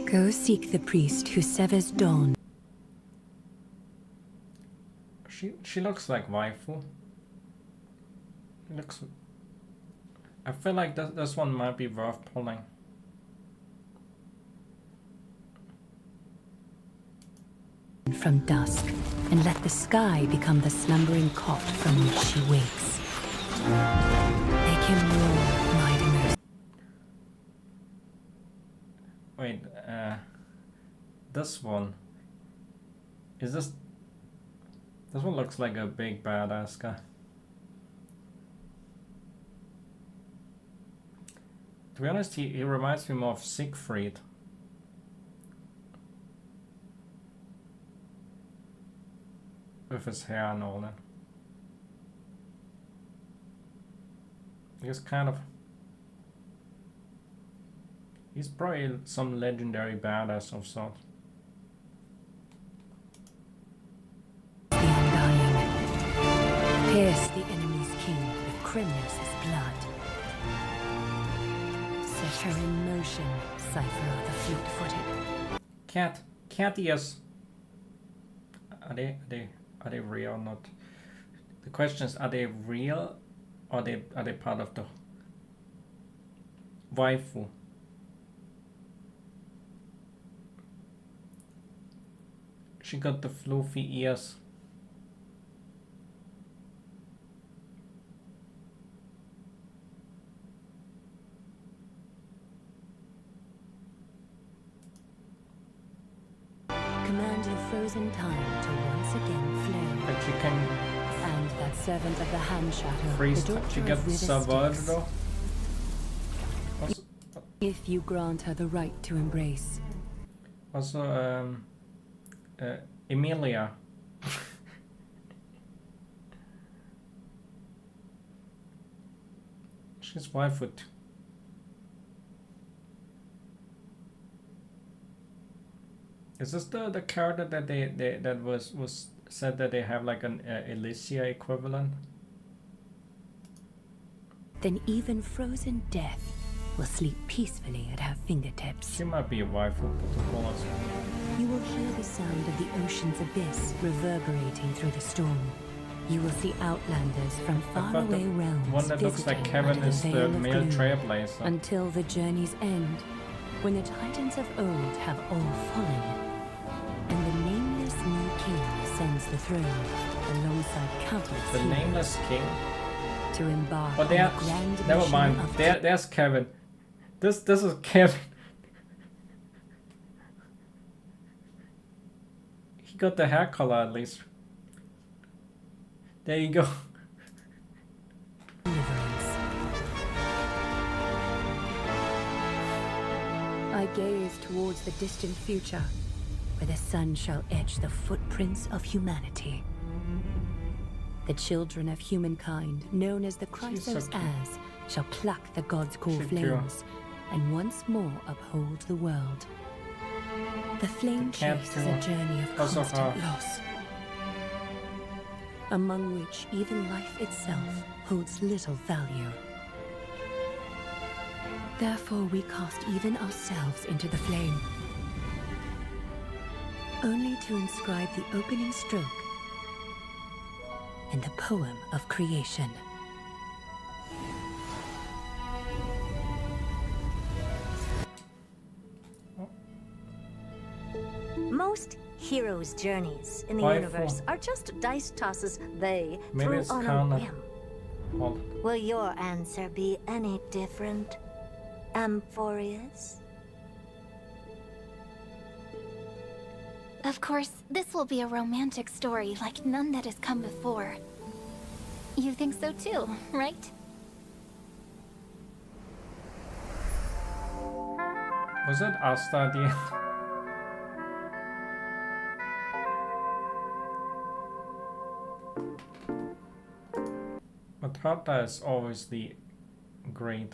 [SPEAKER 9] Go seek the priest who severs dawn.
[SPEAKER 1] She looks like waifu. Looks. I feel like this one might be worth pulling.
[SPEAKER 9] From dusk, and let the sky become the slumbering cot from which she wakes. Make him roar, mighty mercy.
[SPEAKER 1] Wait, this one. Is this... This one looks like a big badass guy. To be honest, he reminds me more of Siegfried. With his hair and all that. He's kind of... He's probably some legendary badass of sorts.
[SPEAKER 9] The Undying. Pierce the enemy's king with Kremnos' blood. Set her in motion, Cypher the fleet-footed.
[SPEAKER 1] Cat ears. Are they real or not? The question is, are they real or are they part of the waifu? She got the floofy ears.
[SPEAKER 9] Command the frozen time to once again flow.
[SPEAKER 1] But she can
[SPEAKER 9] And that servant of the hand shadow,
[SPEAKER 1] freeze.
[SPEAKER 9] the daughter
[SPEAKER 1] She
[SPEAKER 9] of
[SPEAKER 1] got
[SPEAKER 9] River
[SPEAKER 1] subverted
[SPEAKER 9] Styx,
[SPEAKER 1] though. Also,
[SPEAKER 9] if you grant her the right to embrace.
[SPEAKER 1] also Emilia. She's waifu. Is this the character that that was said that they have like an Elysia equivalent.
[SPEAKER 9] Then even frozen death will sleep peacefully at her fingertips.
[SPEAKER 1] She might be a waifu protocol.
[SPEAKER 9] You will hear the sound of the ocean's abyss reverberating through the storm. You will see outlanders from faraway realms
[SPEAKER 1] one that looks like
[SPEAKER 9] visiting
[SPEAKER 1] Kevin
[SPEAKER 9] under the
[SPEAKER 1] is the
[SPEAKER 9] veil of
[SPEAKER 1] male
[SPEAKER 9] gloom,
[SPEAKER 1] trailblazer.
[SPEAKER 9] until the journey's end, when the titans of old have all fallen, and the nameless new king ascends the throne alongside countless
[SPEAKER 1] The
[SPEAKER 9] heroes
[SPEAKER 1] nameless king.
[SPEAKER 9] to embark
[SPEAKER 1] Oh,
[SPEAKER 9] on
[SPEAKER 1] there.
[SPEAKER 9] the grand
[SPEAKER 1] Never
[SPEAKER 9] mission
[SPEAKER 1] mind.
[SPEAKER 9] of
[SPEAKER 1] There's Kevin. This is Kevin. He got the hair color at least. There you go.
[SPEAKER 9] deliverance. I gaze towards the distant future, where the sun shall etch the footprints of humanity. The children of humankind, known as the
[SPEAKER 1] She's so
[SPEAKER 9] Chrysos
[SPEAKER 1] cute.
[SPEAKER 9] As, shall pluck the gods' core
[SPEAKER 1] She's cute.
[SPEAKER 9] flames, and once more uphold the world. The flame
[SPEAKER 1] The cat
[SPEAKER 9] chase is a
[SPEAKER 1] too.
[SPEAKER 9] journey of
[SPEAKER 1] Also
[SPEAKER 9] constant
[SPEAKER 1] her.
[SPEAKER 9] loss, among which even life itself holds little value. Therefore we cast even ourselves into the flame, only to inscribe the opening stroke in the poem of creation.
[SPEAKER 10] Most heroes' journeys in the
[SPEAKER 1] Why
[SPEAKER 10] universe
[SPEAKER 1] for-
[SPEAKER 10] are just dice tosses they
[SPEAKER 1] Maybe
[SPEAKER 10] threw
[SPEAKER 1] it's
[SPEAKER 10] on a
[SPEAKER 1] kinda-
[SPEAKER 10] whim.
[SPEAKER 1] Hold.
[SPEAKER 10] Will your answer be any different, Amphorius?
[SPEAKER 2] Of course, this will be a romantic story like none that has come before. You think so too, right?
[SPEAKER 1] Was it Asta at the end? But Herta is obviously great.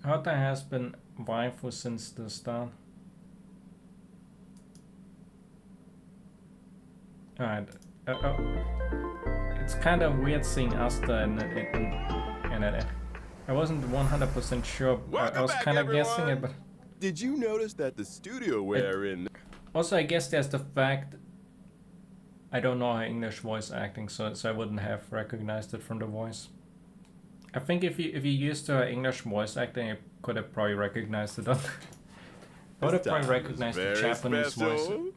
[SPEAKER 1] Herta has been waifu since the start. Alright. It's kind of weird seeing Asta in it. I wasn't 100% sure. I
[SPEAKER 4] Welcome
[SPEAKER 1] was
[SPEAKER 4] back,
[SPEAKER 1] kind of guessing
[SPEAKER 4] everyone.
[SPEAKER 1] it, but
[SPEAKER 4] Did you notice that the studio we're in?
[SPEAKER 1] also I guess there's the fact I don't know her English voice acting, so I wouldn't have recognized it from the voice. I think if you used her English voice acting, I could have probably recognized it. I would have
[SPEAKER 4] This
[SPEAKER 1] probably
[SPEAKER 4] time is
[SPEAKER 1] recognized the
[SPEAKER 4] very
[SPEAKER 1] Japanese voice.
[SPEAKER 4] special.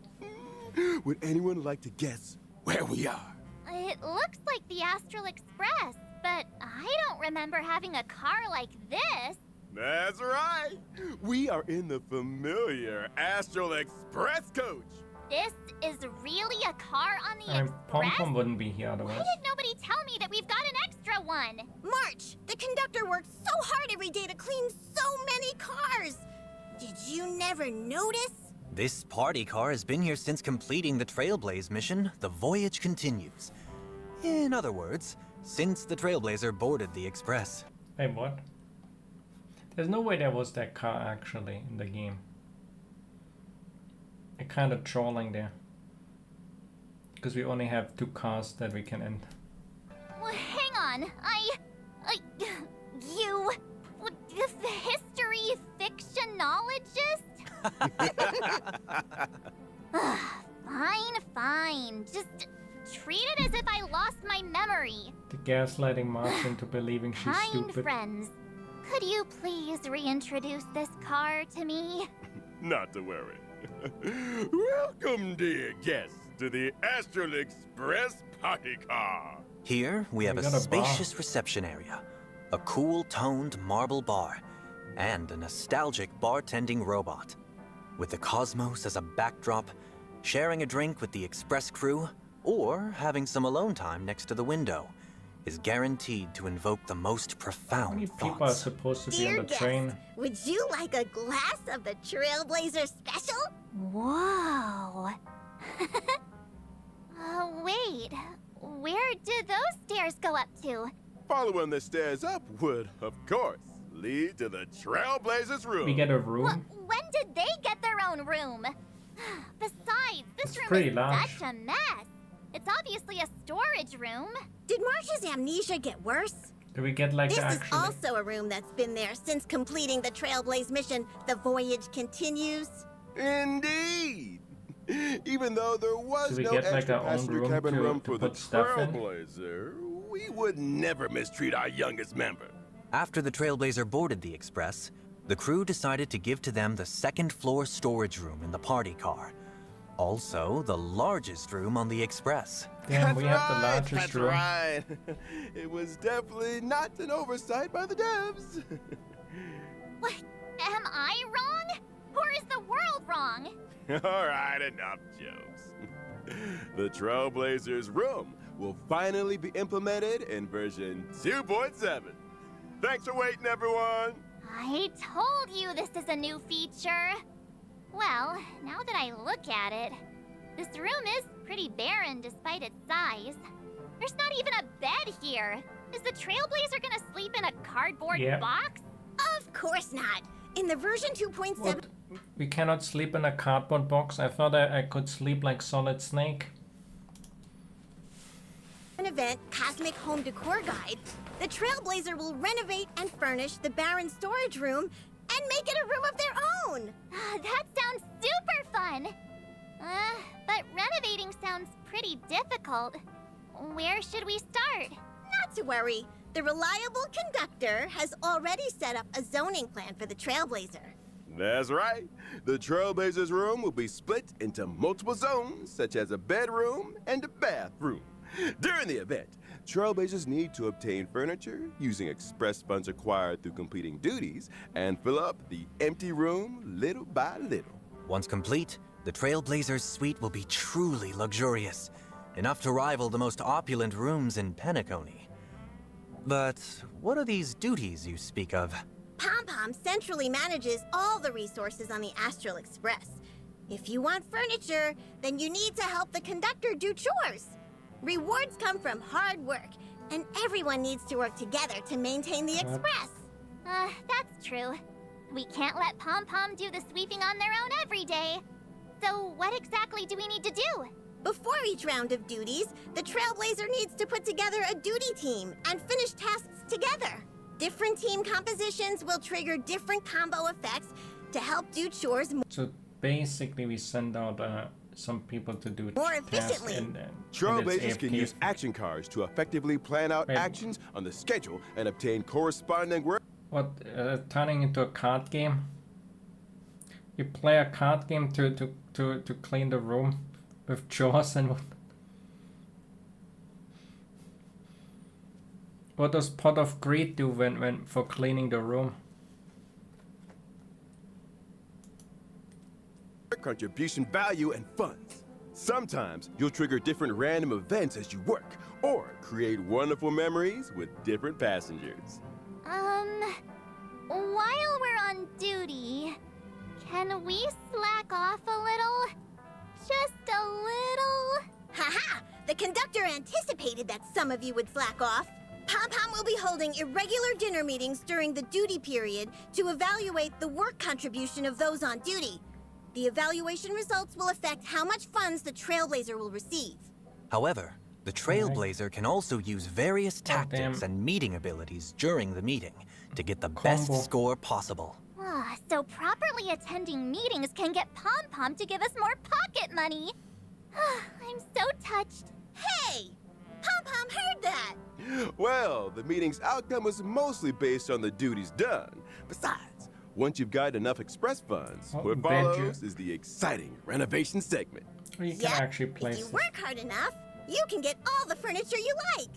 [SPEAKER 4] Would anyone like to guess where we are?
[SPEAKER 2] It looks like the Astral Express, but I don't remember having a car like this.
[SPEAKER 4] That's right. We are in the familiar Astral Express coach.
[SPEAKER 2] This is really a car on the
[SPEAKER 1] I mean, Pom
[SPEAKER 2] Express?
[SPEAKER 1] Pom wouldn't be here
[SPEAKER 2] Why
[SPEAKER 1] otherwise.
[SPEAKER 2] did nobody tell me that we've got an extra one?
[SPEAKER 8] March, the conductor works so hard every day to clean so many cars. Did you never notice?
[SPEAKER 3] This party car has been here since completing the Trailblaze mission. The voyage continues. In other words, since the Trailblazer boarded the Express.
[SPEAKER 1] Hey, what? There's no way there was that car actually in the game. They're kind of trolling there. Because we only have 2 cars that we can enter.
[SPEAKER 2] Well, hang on. You... The history fictionologist? Fine. Just treat it as if I lost my memory.
[SPEAKER 1] The gaslighting March into believing she's
[SPEAKER 2] Kind
[SPEAKER 1] stupid.
[SPEAKER 2] friends, could you please reintroduce this car to me?
[SPEAKER 4] Not to worry. Welcome, dear guests, to the Astral Express party car.
[SPEAKER 3] Here, we have
[SPEAKER 1] We
[SPEAKER 3] a
[SPEAKER 1] got a bar.
[SPEAKER 3] spacious reception area, a cool-toned marble bar, and a nostalgic bartending robot. With the cosmos as a backdrop, sharing a drink with the Express crew, or having some alone time next to the window, is guaranteed to invoke the most
[SPEAKER 1] How
[SPEAKER 3] profound
[SPEAKER 1] many people are
[SPEAKER 3] thoughts.
[SPEAKER 1] supposed to be
[SPEAKER 8] Dear
[SPEAKER 1] on the
[SPEAKER 8] guest,
[SPEAKER 1] train?
[SPEAKER 8] would you like a glass of the Trailblazer Special?
[SPEAKER 2] Whoa. Wait. Where do those stairs go up to?
[SPEAKER 4] Following the stairs up would, of course, lead to the Trailblazers' room.
[SPEAKER 1] We get a room?
[SPEAKER 2] When did they get their own room? Besides, this
[SPEAKER 1] It's
[SPEAKER 2] room
[SPEAKER 1] pretty
[SPEAKER 2] is
[SPEAKER 1] large.
[SPEAKER 2] such a mess. It's obviously a storage room.
[SPEAKER 8] Did Marsh's amnesia get worse?
[SPEAKER 1] Do we get like
[SPEAKER 8] This is
[SPEAKER 1] actually?
[SPEAKER 8] also a room that's been there since completing the Trailblaze mission. The voyage continues.
[SPEAKER 4] Indeed. Even though there was
[SPEAKER 1] Do we
[SPEAKER 4] no
[SPEAKER 1] get, like,
[SPEAKER 4] extra
[SPEAKER 1] our own
[SPEAKER 4] passenger
[SPEAKER 1] room
[SPEAKER 4] cabin
[SPEAKER 1] to
[SPEAKER 4] room for the
[SPEAKER 1] put stuff in?
[SPEAKER 4] Trailblazer, we would never mistreat our youngest member.
[SPEAKER 3] After the Trailblazer boarded the Express, the crew decided to give to them the second-floor storage room in the party car. Also, the largest room on the Express.
[SPEAKER 1] Damn, we have the largest
[SPEAKER 4] that's
[SPEAKER 1] room.
[SPEAKER 4] right. It was definitely not an oversight by the devs.
[SPEAKER 2] What? Am I wrong? Or is the world wrong?
[SPEAKER 4] All right, enough jokes. The Trailblazer's room will finally be implemented in version 2.7. Thanks for waiting, everyone.
[SPEAKER 2] I told you this is a new feature. Well, now that I look at it, this room is pretty barren despite its size. There's not even a bed here. Is the Trailblazer gonna sleep in a cardboard box?
[SPEAKER 8] Of course not. In the version 2.7...
[SPEAKER 1] What? We cannot sleep in a cardboard box? I thought I could sleep like Solid Snake.
[SPEAKER 8] An event, Cosmic Home Decor Guide, the Trailblazer will renovate and furnish the barren storage room and make it a room of their own.
[SPEAKER 2] That sounds super fun. But renovating sounds pretty difficult. Where should we start?
[SPEAKER 8] Not to worry. The reliable conductor has already set up a zoning plan for the Trailblazer.
[SPEAKER 4] That's right. The Trailblazer's room will be split into multiple zones, such as a bedroom and a bathroom. During the event, Trailblazers need to obtain furniture using express funds acquired through completing duties and fill up the empty room little by little.
[SPEAKER 3] Once complete, the Trailblazer's suite will be truly luxurious, enough to rival the most opulent rooms in Penacony. But what are these duties you speak of?
[SPEAKER 8] Pom-Pom centrally manages all the resources on the Astral Express. If you want furniture, then you need to help the conductor do chores. Rewards come from hard work, and everyone needs to work together to maintain the Express.
[SPEAKER 2] That's true. We can't let Pom-Pom do the sweeping on their own every day. So what exactly do we need to do?
[SPEAKER 8] Before each round of duties, the Trailblazer needs to put together a duty team and finish tasks together. Different team compositions will trigger different combo effects to help do chores
[SPEAKER 1] So basically we send out some people to do
[SPEAKER 8] more
[SPEAKER 1] tasks
[SPEAKER 8] efficiently.
[SPEAKER 1] and
[SPEAKER 4] Trailblazers can use action cards to effectively plan out actions on the schedule and obtain corresponding work.
[SPEAKER 1] What, turning into a card game? You play a card game to clean the room with chores and what does Pot of Greed do when for cleaning the room?
[SPEAKER 4] Contribution value and funds. Sometimes you'll trigger different random events as you work, or create wonderful memories with different passengers.
[SPEAKER 2] While we're on duty, can we slack off a little? Just a little?
[SPEAKER 8] Haha! The conductor anticipated that some of you would slack off. Pom-Pom will be holding irregular dinner meetings during the duty period to evaluate the work contribution of those on duty. The evaluation results will affect how much funds the Trailblazer will receive.
[SPEAKER 3] However, the Trailblazer can also use various tactics and meeting abilities during the meeting to get the best score possible.
[SPEAKER 2] So properly attending meetings can get Pom-Pom to give us more pocket money. I'm so touched.
[SPEAKER 8] Hey! Pom-Pom heard that!
[SPEAKER 4] Well, the meeting's outcome was mostly based on the duties done. Besides, once you've got enough express funds, what follows is the exciting renovation segment.
[SPEAKER 1] You can actually place
[SPEAKER 8] if you work hard enough, you can get all the furniture you like.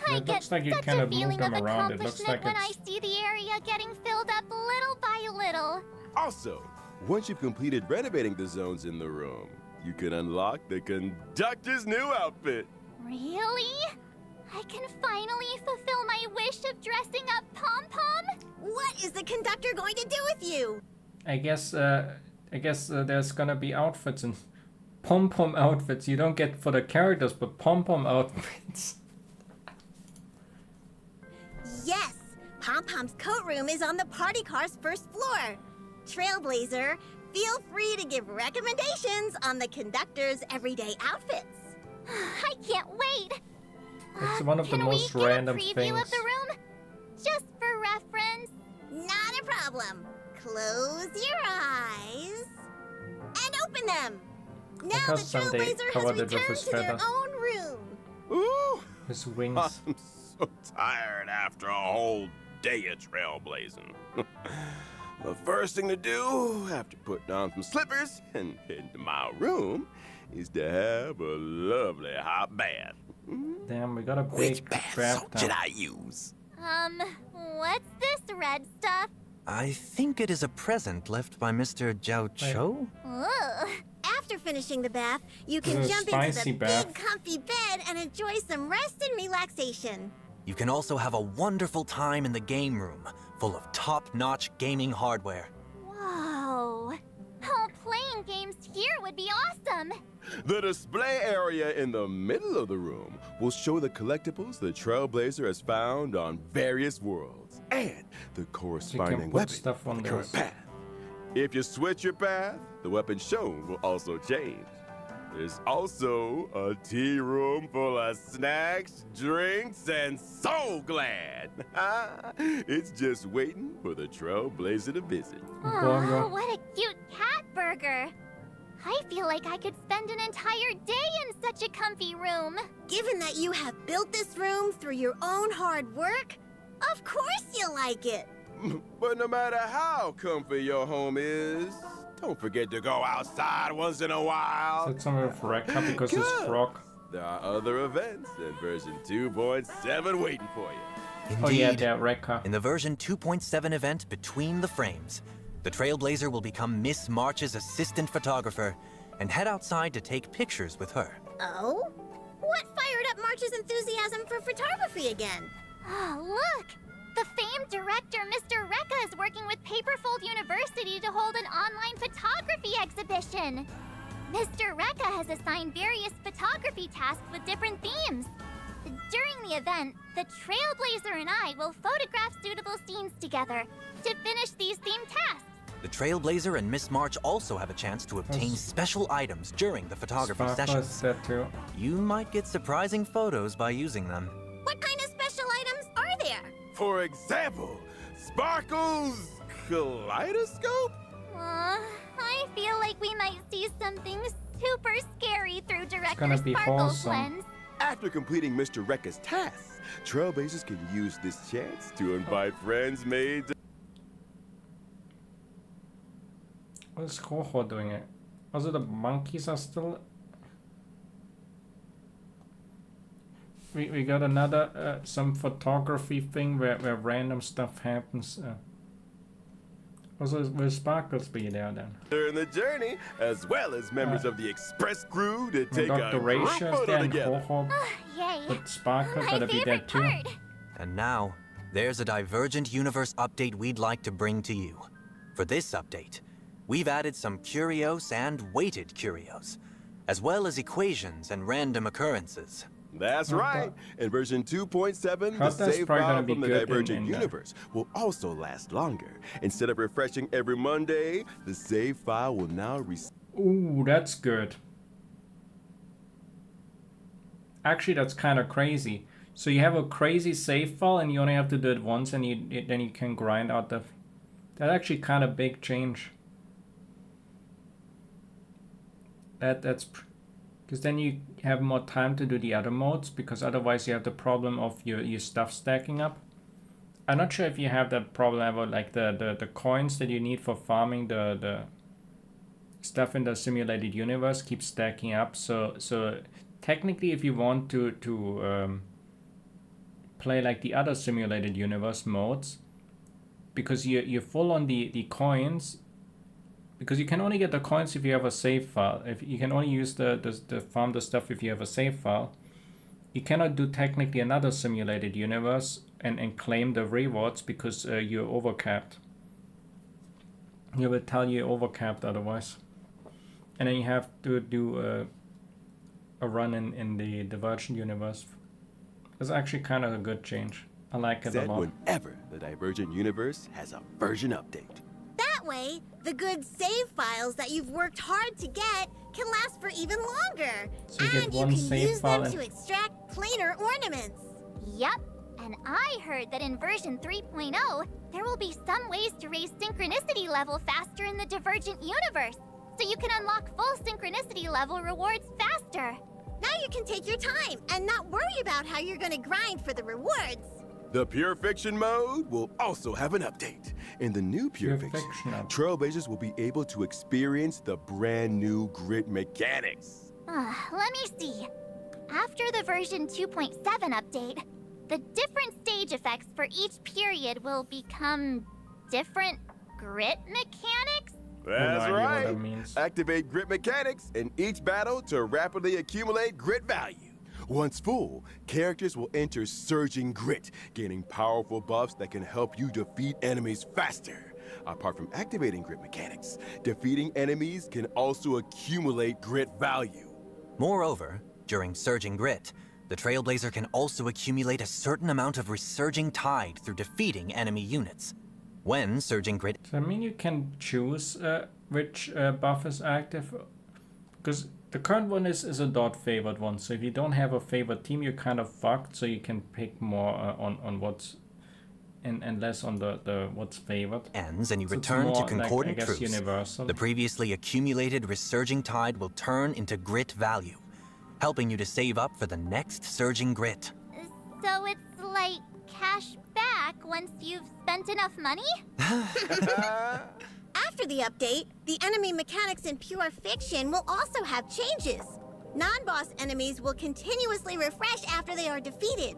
[SPEAKER 2] I get
[SPEAKER 1] like you
[SPEAKER 2] such
[SPEAKER 1] kind
[SPEAKER 2] a
[SPEAKER 1] of move
[SPEAKER 2] feeling
[SPEAKER 1] them
[SPEAKER 2] of
[SPEAKER 1] around. It looks
[SPEAKER 2] accomplishment
[SPEAKER 1] like
[SPEAKER 2] when I see the area getting filled up little by little.
[SPEAKER 4] Also, once you've completed renovating the zones in the room, you can unlock the conductor's new outfit.
[SPEAKER 2] Really? I can finally fulfill my wish of dressing up Pom-Pom?
[SPEAKER 8] What is the conductor going to do with you?
[SPEAKER 1] I guess there's gonna be outfits and pom-pom outfits. You don't get for the characters, but pom-pom outfits.
[SPEAKER 8] Yes! Pom-Pom's coat room is on the party car's first floor. Trailblazer, feel free to give recommendations on the conductor's everyday outfits.
[SPEAKER 2] I can't wait.
[SPEAKER 1] It's one of the
[SPEAKER 2] Can
[SPEAKER 1] most
[SPEAKER 2] we get
[SPEAKER 1] random
[SPEAKER 2] a preview
[SPEAKER 1] things.
[SPEAKER 2] of the room? Just for reference.
[SPEAKER 8] Not a problem. Close your eyes and open them. Now the
[SPEAKER 1] Because Sunday
[SPEAKER 8] Trailblazer has
[SPEAKER 1] covered it with
[SPEAKER 8] returned
[SPEAKER 1] his
[SPEAKER 8] to their
[SPEAKER 1] feather.
[SPEAKER 8] own room.
[SPEAKER 4] Ooh,
[SPEAKER 1] His wings.
[SPEAKER 4] I'm so tired after a whole day of trailblazing. The first thing to do after putting on some slippers and heading to my room is to have a lovely hot bath.
[SPEAKER 1] Damn, we got a
[SPEAKER 4] Which
[SPEAKER 1] big
[SPEAKER 4] bath
[SPEAKER 1] bath
[SPEAKER 4] salt
[SPEAKER 1] now.
[SPEAKER 4] should I use?
[SPEAKER 2] What's this red stuff?
[SPEAKER 3] I think it is a present left by Mr. Jiao Cho?
[SPEAKER 2] Ugh.
[SPEAKER 8] After finishing the bath, you can
[SPEAKER 1] This is a
[SPEAKER 8] jump into
[SPEAKER 1] spicy
[SPEAKER 8] the
[SPEAKER 1] bath.
[SPEAKER 8] big comfy bed and enjoy some rest and relaxation.
[SPEAKER 3] You can also have a wonderful time in the game room, full of top-notch gaming hardware.
[SPEAKER 2] Whoa. Oh, playing games here would be awesome.
[SPEAKER 4] The display area in the middle of the room will show the collectibles the Trailblazer has found on various worlds and the corresponding
[SPEAKER 1] put
[SPEAKER 4] weapon
[SPEAKER 1] stuff on
[SPEAKER 4] for the current
[SPEAKER 1] those.
[SPEAKER 4] path. If you switch your path, the weapon shown will also change. There's also a tea room full of snacks, drinks, and so glad. It's just waiting for the Trailblazer to visit.
[SPEAKER 2] Oh, what a cute cat burger. I feel like I could spend an entire day in such a comfy room.
[SPEAKER 8] Given that you have built this room through your own hard work, of course you'll like it.
[SPEAKER 4] But no matter how comfy your home is, don't forget to go outside once in a while.
[SPEAKER 1] Is that some of Rekka because it's frog?
[SPEAKER 4] There are other events in version 2.7 waiting for you.
[SPEAKER 3] Indeed.
[SPEAKER 1] Oh yeah, they're Rekka.
[SPEAKER 3] In the version 2.7 event Between the Frames, the Trailblazer will become Miss March's assistant photographer and head outside to take pictures with her.
[SPEAKER 8] Oh? What fired up March's enthusiasm for photography again?
[SPEAKER 2] Oh, look! The famed director, Mr. Rekka, is working with Paperfold University to hold an online photography exhibition. Mr. Rekka has assigned various photography tasks with different themes. During the event, the Trailblazer and I will photograph suitable scenes together to finish these themed tasks.
[SPEAKER 3] The Trailblazer and Miss March also have a chance to obtain
[SPEAKER 1] Yes.
[SPEAKER 3] special items during the photography
[SPEAKER 1] Sparkle
[SPEAKER 3] sessions.
[SPEAKER 1] said too.
[SPEAKER 3] You might get surprising photos by using them.
[SPEAKER 8] What kind of special items are there?
[SPEAKER 4] For example, Sparkle's kaleidoscope?
[SPEAKER 2] I feel like we might see something super scary through Director
[SPEAKER 1] gonna be
[SPEAKER 2] Sparkle's
[SPEAKER 1] wholesome.
[SPEAKER 2] lens.
[SPEAKER 4] After completing Mr. Rekka's tasks, Trailblazers can use this chance to invite friends made to
[SPEAKER 1] What is Rojo doing it? Also the monkeys are still... We got another, some photography thing where random stuff happens. Also, will Sparkles be there then?
[SPEAKER 4] during the journey, as well as members of the express crew to take a
[SPEAKER 1] Dr.
[SPEAKER 4] group
[SPEAKER 1] Ratio is
[SPEAKER 4] photo
[SPEAKER 1] there and
[SPEAKER 4] together.
[SPEAKER 1] Rojo,
[SPEAKER 2] Yay!
[SPEAKER 1] but Sparkles
[SPEAKER 2] My
[SPEAKER 1] gotta be there
[SPEAKER 2] favorite
[SPEAKER 1] too.
[SPEAKER 2] part.
[SPEAKER 3] And now, there's a Divergent Universe update we'd like to bring to you. For this update, we've added some curios and weighted curios, as well as equations and random occurrences.
[SPEAKER 4] That's
[SPEAKER 1] Okay.
[SPEAKER 4] right. In version 2.7, the
[SPEAKER 1] How's that
[SPEAKER 4] save
[SPEAKER 1] probably
[SPEAKER 4] file
[SPEAKER 1] gonna be
[SPEAKER 4] from the
[SPEAKER 1] good in-
[SPEAKER 4] Divergent
[SPEAKER 1] in,
[SPEAKER 4] universe will also last longer. Instead of refreshing every Monday, the save file will now receive.
[SPEAKER 1] Ooh, that's good. Actually, that's kind of crazy. So you have a crazy save file and you only have to do it once and then you can grind out the... That's actually kind of big change. That's... Because then you have more time to do the other modes, because otherwise you have the problem of your stuff stacking up. I'm not sure if you have that problem ever, like the coins that you need for farming the stuff in the simulated universe keeps stacking up. So technically, if you want to play like the other simulated universe modes, because you're full on the coins, because you can only get the coins if you have a save file. If you can only use the farm the stuff if you have a save file. You cannot do technically another simulated universe and claim the rewards because you're overcapped. You will tell you're overcapped otherwise. And then you have to do a run in the Divergent universe. It's actually kind of a good change. I like it a
[SPEAKER 4] Said
[SPEAKER 1] lot.
[SPEAKER 4] whenever the Divergent universe has a version update.
[SPEAKER 8] That way, the good save files that you've worked hard to get can last for even longer.
[SPEAKER 1] So you get
[SPEAKER 8] and
[SPEAKER 1] one
[SPEAKER 8] you can
[SPEAKER 1] save
[SPEAKER 8] use
[SPEAKER 1] file
[SPEAKER 8] them
[SPEAKER 1] and-
[SPEAKER 8] to extract planar ornaments.
[SPEAKER 2] Yep, and I heard that in version 3.0, there will be some ways to raise synchronicity level faster in the Divergent universe, so you can unlock full synchronicity level rewards faster.
[SPEAKER 8] Now you can take your time and not worry about how you're gonna grind for the rewards.
[SPEAKER 4] The Pure Fiction mode will also have an update. In the new Pure Fiction, Trailblazers will be able to experience the brand new grit mechanics.
[SPEAKER 2] Let me see. After the version 2.7 update, the different stage effects for each period will become different grit mechanics?
[SPEAKER 4] That's
[SPEAKER 1] No idea what
[SPEAKER 4] right.
[SPEAKER 1] that means.
[SPEAKER 4] Activate grit mechanics in each battle to rapidly accumulate grit value. Once full, characters will enter Surging Grit, gaining powerful buffs that can help you defeat enemies faster. Apart from activating grit mechanics, defeating enemies can also accumulate grit value.
[SPEAKER 3] Moreover, during Surging Grit, the Trailblazer can also accumulate a certain amount of Resurging Tide through defeating enemy units. When Surging Grit...
[SPEAKER 1] So I mean you can choose which buff is active, because the current one is a dot favored one, so if you don't have a favorite team you're kind of fucked, so you can pick more on what's and less on the what's favored.
[SPEAKER 3] ends and you
[SPEAKER 1] So it's
[SPEAKER 3] return to
[SPEAKER 1] more,
[SPEAKER 3] Concordant
[SPEAKER 1] like, I guess,
[SPEAKER 3] Truce.
[SPEAKER 1] universal.
[SPEAKER 3] The previously accumulated Resurging Tide will turn into Grit value, helping you to save up for the next Surging Grit.
[SPEAKER 2] So it's like cash back once you've spent enough money?
[SPEAKER 8] After the update, the enemy mechanics in Pure Fiction will also have changes. Non-boss enemies will continuously refresh after they are defeated.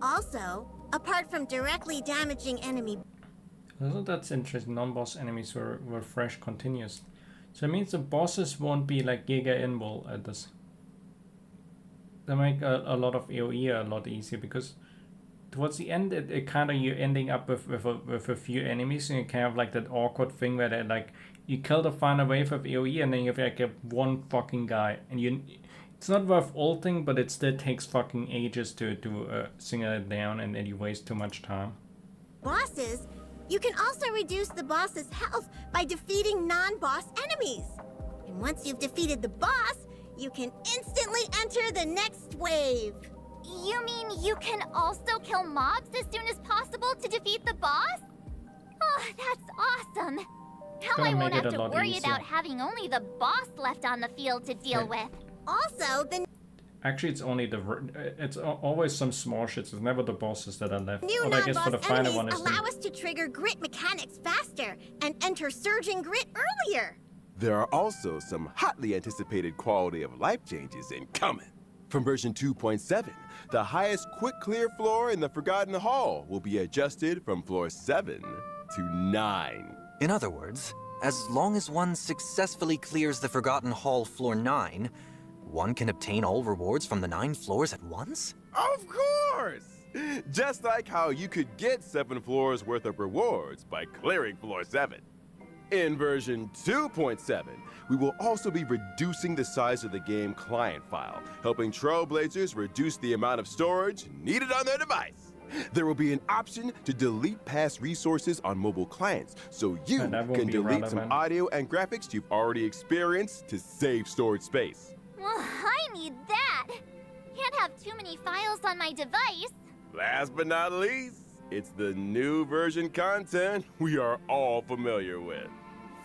[SPEAKER 8] Also, apart from directly damaging enemy...
[SPEAKER 1] So that's interesting. Non-boss enemies will refresh continuously. So it means the bosses won't be like Giga Invul at this. They make a lot of AoE a lot easier, because towards the end it kind of you're ending up with a few enemies, and you kind of like that awkward thing where they like you kill the final wave of AoE and then you have like one fucking guy, and it's not worth ulting, but it still takes fucking ages to single it down, and then you waste too much time.
[SPEAKER 8] bosses, you can also reduce the boss's health by defeating non-boss enemies. And once you've defeated the boss, you can instantly enter the next wave.
[SPEAKER 2] You mean you can also kill mobs as soon as possible to defeat the boss? Oh, that's awesome. Now
[SPEAKER 1] Gonna
[SPEAKER 2] I won't
[SPEAKER 1] make it
[SPEAKER 2] have
[SPEAKER 1] a
[SPEAKER 2] to
[SPEAKER 1] lot
[SPEAKER 2] worry
[SPEAKER 1] easier.
[SPEAKER 2] about having only the boss left on the field to deal with.
[SPEAKER 8] Also, the
[SPEAKER 1] Actually, it's only it's always some small shits. It's never the bosses that are left.
[SPEAKER 8] new
[SPEAKER 1] Or I guess for the
[SPEAKER 8] non-boss
[SPEAKER 1] final
[SPEAKER 8] enemies
[SPEAKER 1] one is
[SPEAKER 8] allow us to trigger grit mechanics faster and enter Surging Grit earlier.
[SPEAKER 4] There are also some hotly anticipated quality of life changes incoming. From version 2.7, the highest quick clear floor in the Forgotten Hall will be adjusted from floor 7 to 9.
[SPEAKER 3] In other words, as long as one successfully clears the Forgotten Hall floor 9, one can obtain all rewards from the 9 floors at once?
[SPEAKER 4] Of course! Just like how you could get 7 floors worth of rewards by clearing floor 7. In version 2.7, we will also be reducing the size of the game client file, helping Trailblazers reduce the amount of storage needed on their device. There will be an option to delete past resources on mobile clients, so you
[SPEAKER 1] And that won't
[SPEAKER 4] can
[SPEAKER 1] be
[SPEAKER 4] delete some
[SPEAKER 1] relevant.
[SPEAKER 4] audio and graphics you've already experienced to save storage space.
[SPEAKER 2] Well, I need that. Can't have too many files on my device.
[SPEAKER 4] Last but not least, it's the new version content we are all familiar with.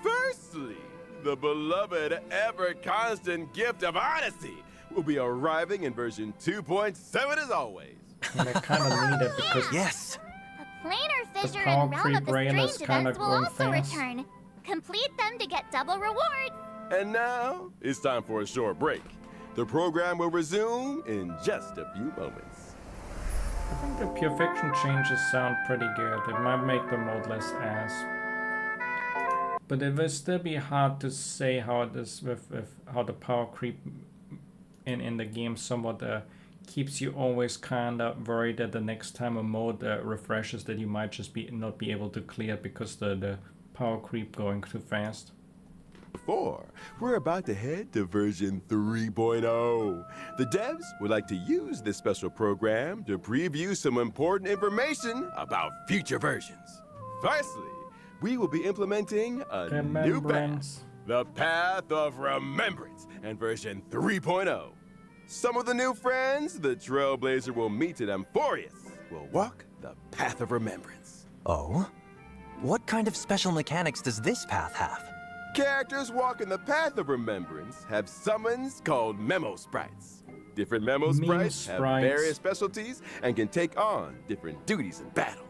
[SPEAKER 4] Firstly, the beloved ever-constant gift of honesty will be arriving in version 2.7 as always.
[SPEAKER 1] And I kind of need it because
[SPEAKER 3] Yes!
[SPEAKER 2] The planar fissure
[SPEAKER 1] power
[SPEAKER 2] and realm
[SPEAKER 1] creep
[SPEAKER 2] of the
[SPEAKER 1] brain is
[SPEAKER 2] strange
[SPEAKER 1] kinda
[SPEAKER 2] events will
[SPEAKER 1] going
[SPEAKER 2] also
[SPEAKER 1] fast.
[SPEAKER 2] return. Complete them to get double rewards.
[SPEAKER 4] And now, it's time for a short break. The program will resume in just a few moments.
[SPEAKER 1] I think the Pure Fiction changes sound pretty good. It might make the mode less ass. But it will still be hard to say how it is with how the power creep in the game somewhat keeps you always kind of worried that the next time a mode refreshes that you might just not be able to clear because the power creep going too fast.
[SPEAKER 4] Before, we're about to head to version 3.0. The devs would like to use this special program to preview some important information about future versions. Firstly, we will be implementing a new badge.
[SPEAKER 1] Remembrance.
[SPEAKER 4] the Path of Remembrance, and version 3.0. Some of the new friends the Trailblazer will meet at Amphorius will walk the Path of Remembrance.
[SPEAKER 3] Oh? What kind of special mechanics does this path have?
[SPEAKER 4] Characters walking the Path of Remembrance have summons called Memo Sprites. Different Memo Sprites have various specialties and can take on different duties in battle.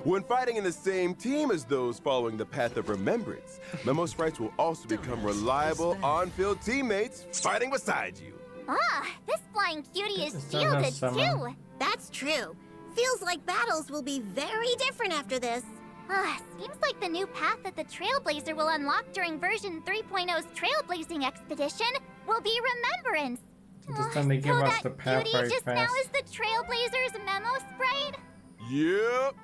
[SPEAKER 4] When fighting in the same team as those following the Path of Remembrance, Memo Sprites will also become reliable on-field teammates fighting beside you.
[SPEAKER 2] Ah, this flying cutie is shielded too.
[SPEAKER 8] That's true. Feels like battles will be very different after this.
[SPEAKER 2] Ah, seems like the new path that the Trailblazer will unlock during version 3.0's Trailblazing Expedition will be Remembrance.
[SPEAKER 1] Just then they give us the path
[SPEAKER 2] cutie
[SPEAKER 1] very
[SPEAKER 2] just
[SPEAKER 1] fast.
[SPEAKER 2] now is the Trailblazer's Memo Sprite?
[SPEAKER 4] Yep.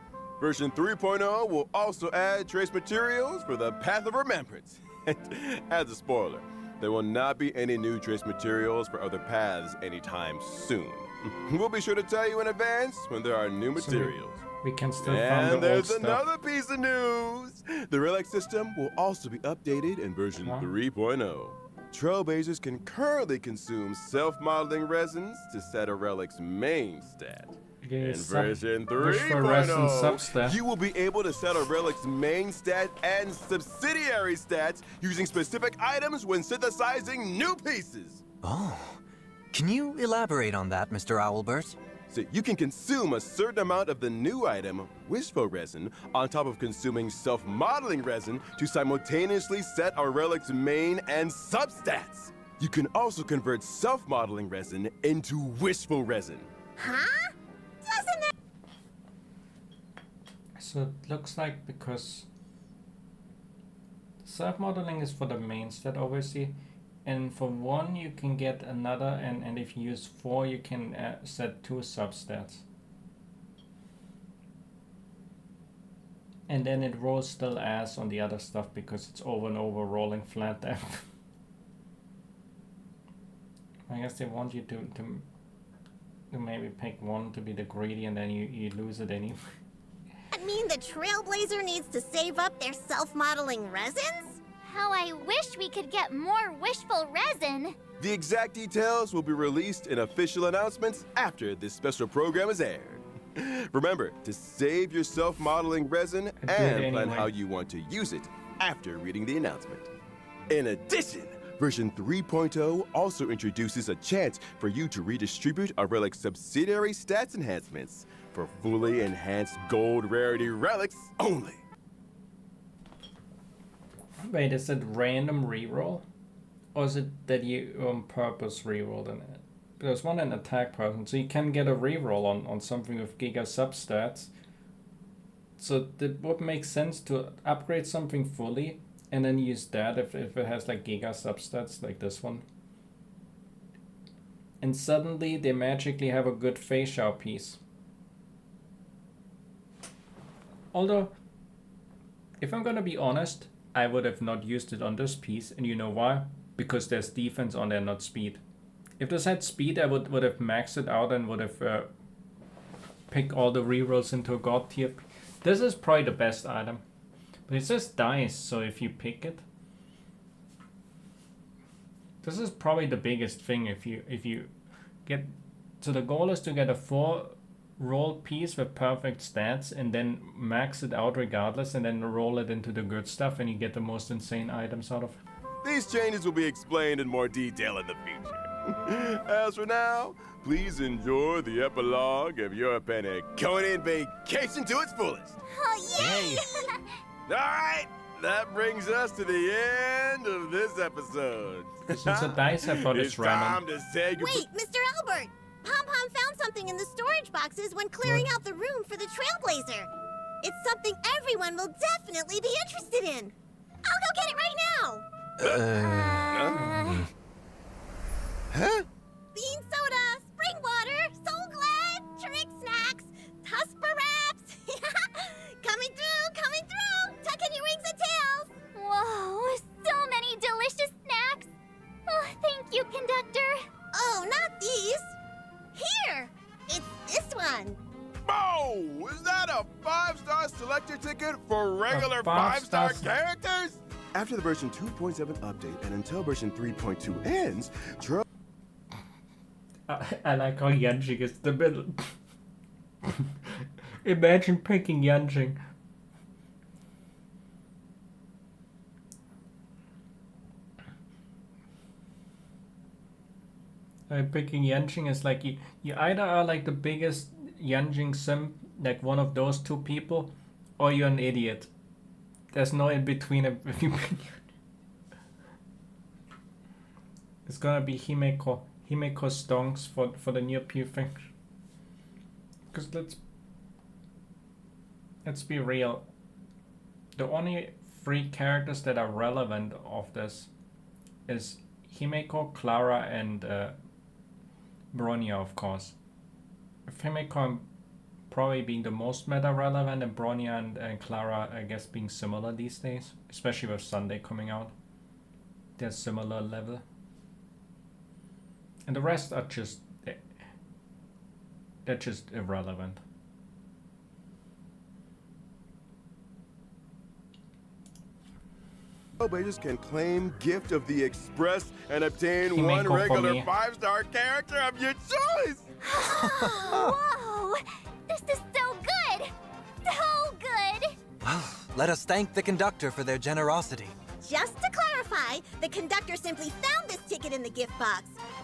[SPEAKER 4] Version 3.0 will also add trace materials for the Path of Remembrance. As a spoiler, there will not be any new trace materials for other paths anytime soon. We'll be sure to tell you in advance when there are new materials.
[SPEAKER 1] We can still find the old stuff.
[SPEAKER 4] And there's another piece of news. The relic system will also be updated in version 3.0. Trailblazers can currently consume self-modeling resins to set a relic's main stat. In version 3.0, you will be able to set a relic's main stat and subsidiary stats using specific items when synthesizing new pieces.
[SPEAKER 3] Oh, can you elaborate on that, Mr. Owlbert?
[SPEAKER 4] So you can consume a certain amount of the new item, Wishful Resin, on top of consuming self-modeling resin to simultaneously set a relic's main and substats. You can also convert self-modeling resin into Wishful Resin.
[SPEAKER 8] Huh? Doesn't it?
[SPEAKER 1] So it looks like because self-modeling is for the main stat, obviously, and for one you can get another, and if you use 4 you can set 2 substats. And then it rolls still ass on the other stuff because it's over and over rolling flat there. I guess they want you to maybe pick one to be the greedy and then you lose it anyway.
[SPEAKER 8] That mean the Trailblazer needs to save up their self-modeling resins?
[SPEAKER 2] How I wish we could get more Wishful Resin.
[SPEAKER 4] The exact details will be released in official announcements after this special program is aired. Remember to save your self-modeling resin and plan how you want to use it after reading the announcement. In addition, version 3.0 also introduces a chance for you to redistribute a relic's subsidiary stats enhancements for fully enhanced gold rarity relics only.
[SPEAKER 1] Wait, is it random reroll? Or is it that you on purpose rerolled in it? There's one in attack person, so you can get a reroll on something with Giga substats. So it would make sense to upgrade something fully and then use that if it has like Giga substats like this one. And suddenly they magically have a good facial piece. Although, if I'm gonna be honest, I would have not used it on this piece, and you know why? Because there's defense on there, not speed. If this had speed, I would have maxed it out and would have picked all the rerolls into a god tier. This is probably the best item. But it says dice, so if you pick it... This is probably the biggest thing if you get... So the goal is to get a 4-roll piece with perfect stats and then max it out regardless and then roll it into the good stuff and you get the most insane items out of it.
[SPEAKER 4] These changes will be explained in more detail in the future. As for now, please enjoy the epilogue of your Penaconian vacation to its fullest.
[SPEAKER 2] Oh, yay!
[SPEAKER 4] All right, that brings us to the end of this episode.
[SPEAKER 1] Since it's a dice, I thought it's random.
[SPEAKER 4] Time to say goodbye.
[SPEAKER 8] Wait, Mr. Albert! Pom-Pom found something in the storage boxes when clearing out the room for the Trailblazer. It's something everyone will definitely be interested in. I'll go get it right now.
[SPEAKER 4] Huh?
[SPEAKER 8] Bean soda, spring water, Soul Glad, trick snacks, Tusper wraps. Coming through. Tuck in your wings and tails.
[SPEAKER 2] Whoa, so many delicious snacks. Oh, thank you, conductor.
[SPEAKER 8] Oh, not these. Here, it's this one.
[SPEAKER 4] Oh, is that a 5-star selector ticket for regular 5-star characters? After the version 2.7 update and until version 3.2 ends,
[SPEAKER 1] I like how Yanjing is the middle. Imagine picking Yanjing. Picking Yanjing is like you either are like the biggest Yanjing sim, like one of those two people, or you're an idiot. There's no in between if you pick. It's gonna be Himeko Stonks for the new Pew thing. Because let's be real. The only three characters that are relevant of this is Himeko, Clara, and Bronya, of course. With Himeko probably being the most meta relevant, and Bronya and Clara, I guess, being similar these days, especially with Sunday coming out. They're similar level. And the rest are just they're just irrelevant.
[SPEAKER 4] Trailblazers can claim Gift of the Express and obtain
[SPEAKER 1] Himeko
[SPEAKER 4] one
[SPEAKER 1] for
[SPEAKER 4] regular
[SPEAKER 1] me.
[SPEAKER 4] 5-star character of your choice.
[SPEAKER 2] Whoa! This is so good! So good!
[SPEAKER 3] Well, let us thank the conductor for their generosity.
[SPEAKER 8] Just to clarify, the conductor simply found this ticket in the gift box.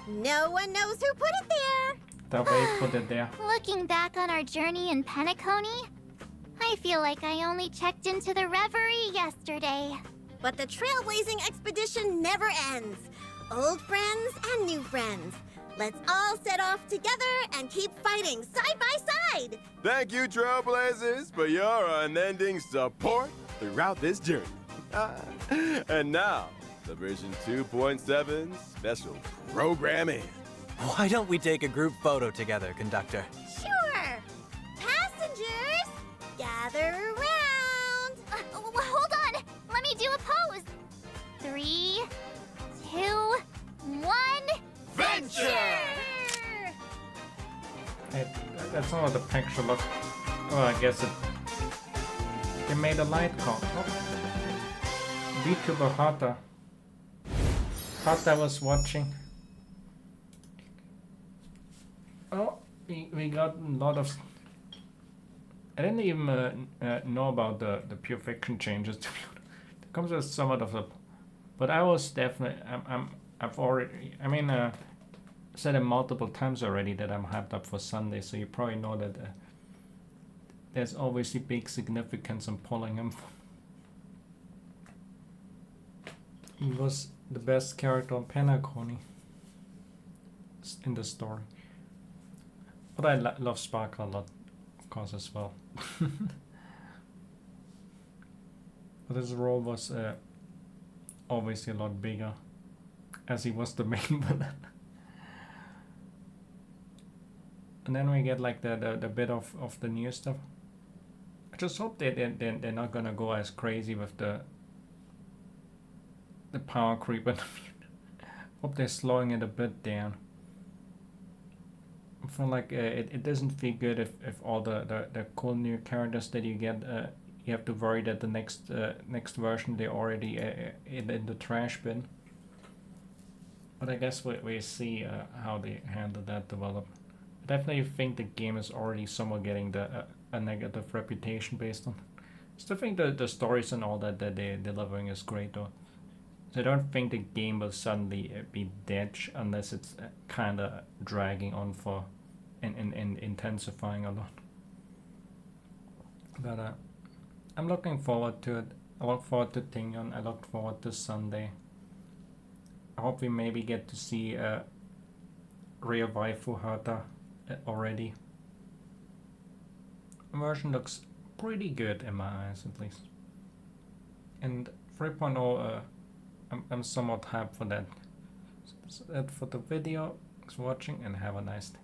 [SPEAKER 8] No one knows who put it there.
[SPEAKER 1] That way put it there.
[SPEAKER 2] Looking back on our journey in Penacony, I feel like I only checked into the Reverie yesterday.
[SPEAKER 8] But the trailblazing expedition never ends. Old friends and new friends. Let's all set off together and keep fighting side by side.
[SPEAKER 4] Thank you, Trailblazers, for your unending support throughout this journey. And now, the version 2.7 special programming.
[SPEAKER 3] Why don't we take a group photo together, conductor?
[SPEAKER 8] Sure. Passengers, gather around.
[SPEAKER 2] Hold on! Let me do a pose! 3, 2, 1...
[SPEAKER 4] Venture!
[SPEAKER 1] That's not what the picture look. Oh, I guess it. They made a light call. Oh. VTuber Hata. Hata was watching. Oh, we got a lot of. I didn't even know about the pure fiction changes. To be honest, it comes with somewhat of a. But I was definitely. I've already. I mean, said it multiple times already that I'm hyped up for Sunday. So you probably know that there's obviously big significance in pulling him. He was the best character on Penacony in the story. But I love Sparkle a lot, of course, as well. But his role was obviously a lot bigger, as he was the main villain. And then we get like the bit of the new stuff. I just hope they're not gonna go as crazy with the power creep. And hope they're slowing it a bit down. I feel like it doesn't feel good if all the cool new characters that you get you have to worry that the next version they're already in the trash bin. But I guess we see how they handle that development. I definitely think the game is already somewhat getting a negative reputation based on. I still think the stories and all that they're delivering is great though. So I don't think the game will suddenly be dead unless it's kind of dragging on for and intensifying a lot. But I'm looking forward to it. I look forward to Tingyun. I look forward to Sunday. I hope we maybe get to see real waifu Hata already. The version looks pretty good in my eyes at least. And 3.0 I'm somewhat hyped for that. So that's it for the video. Thanks for watching and have a nice day.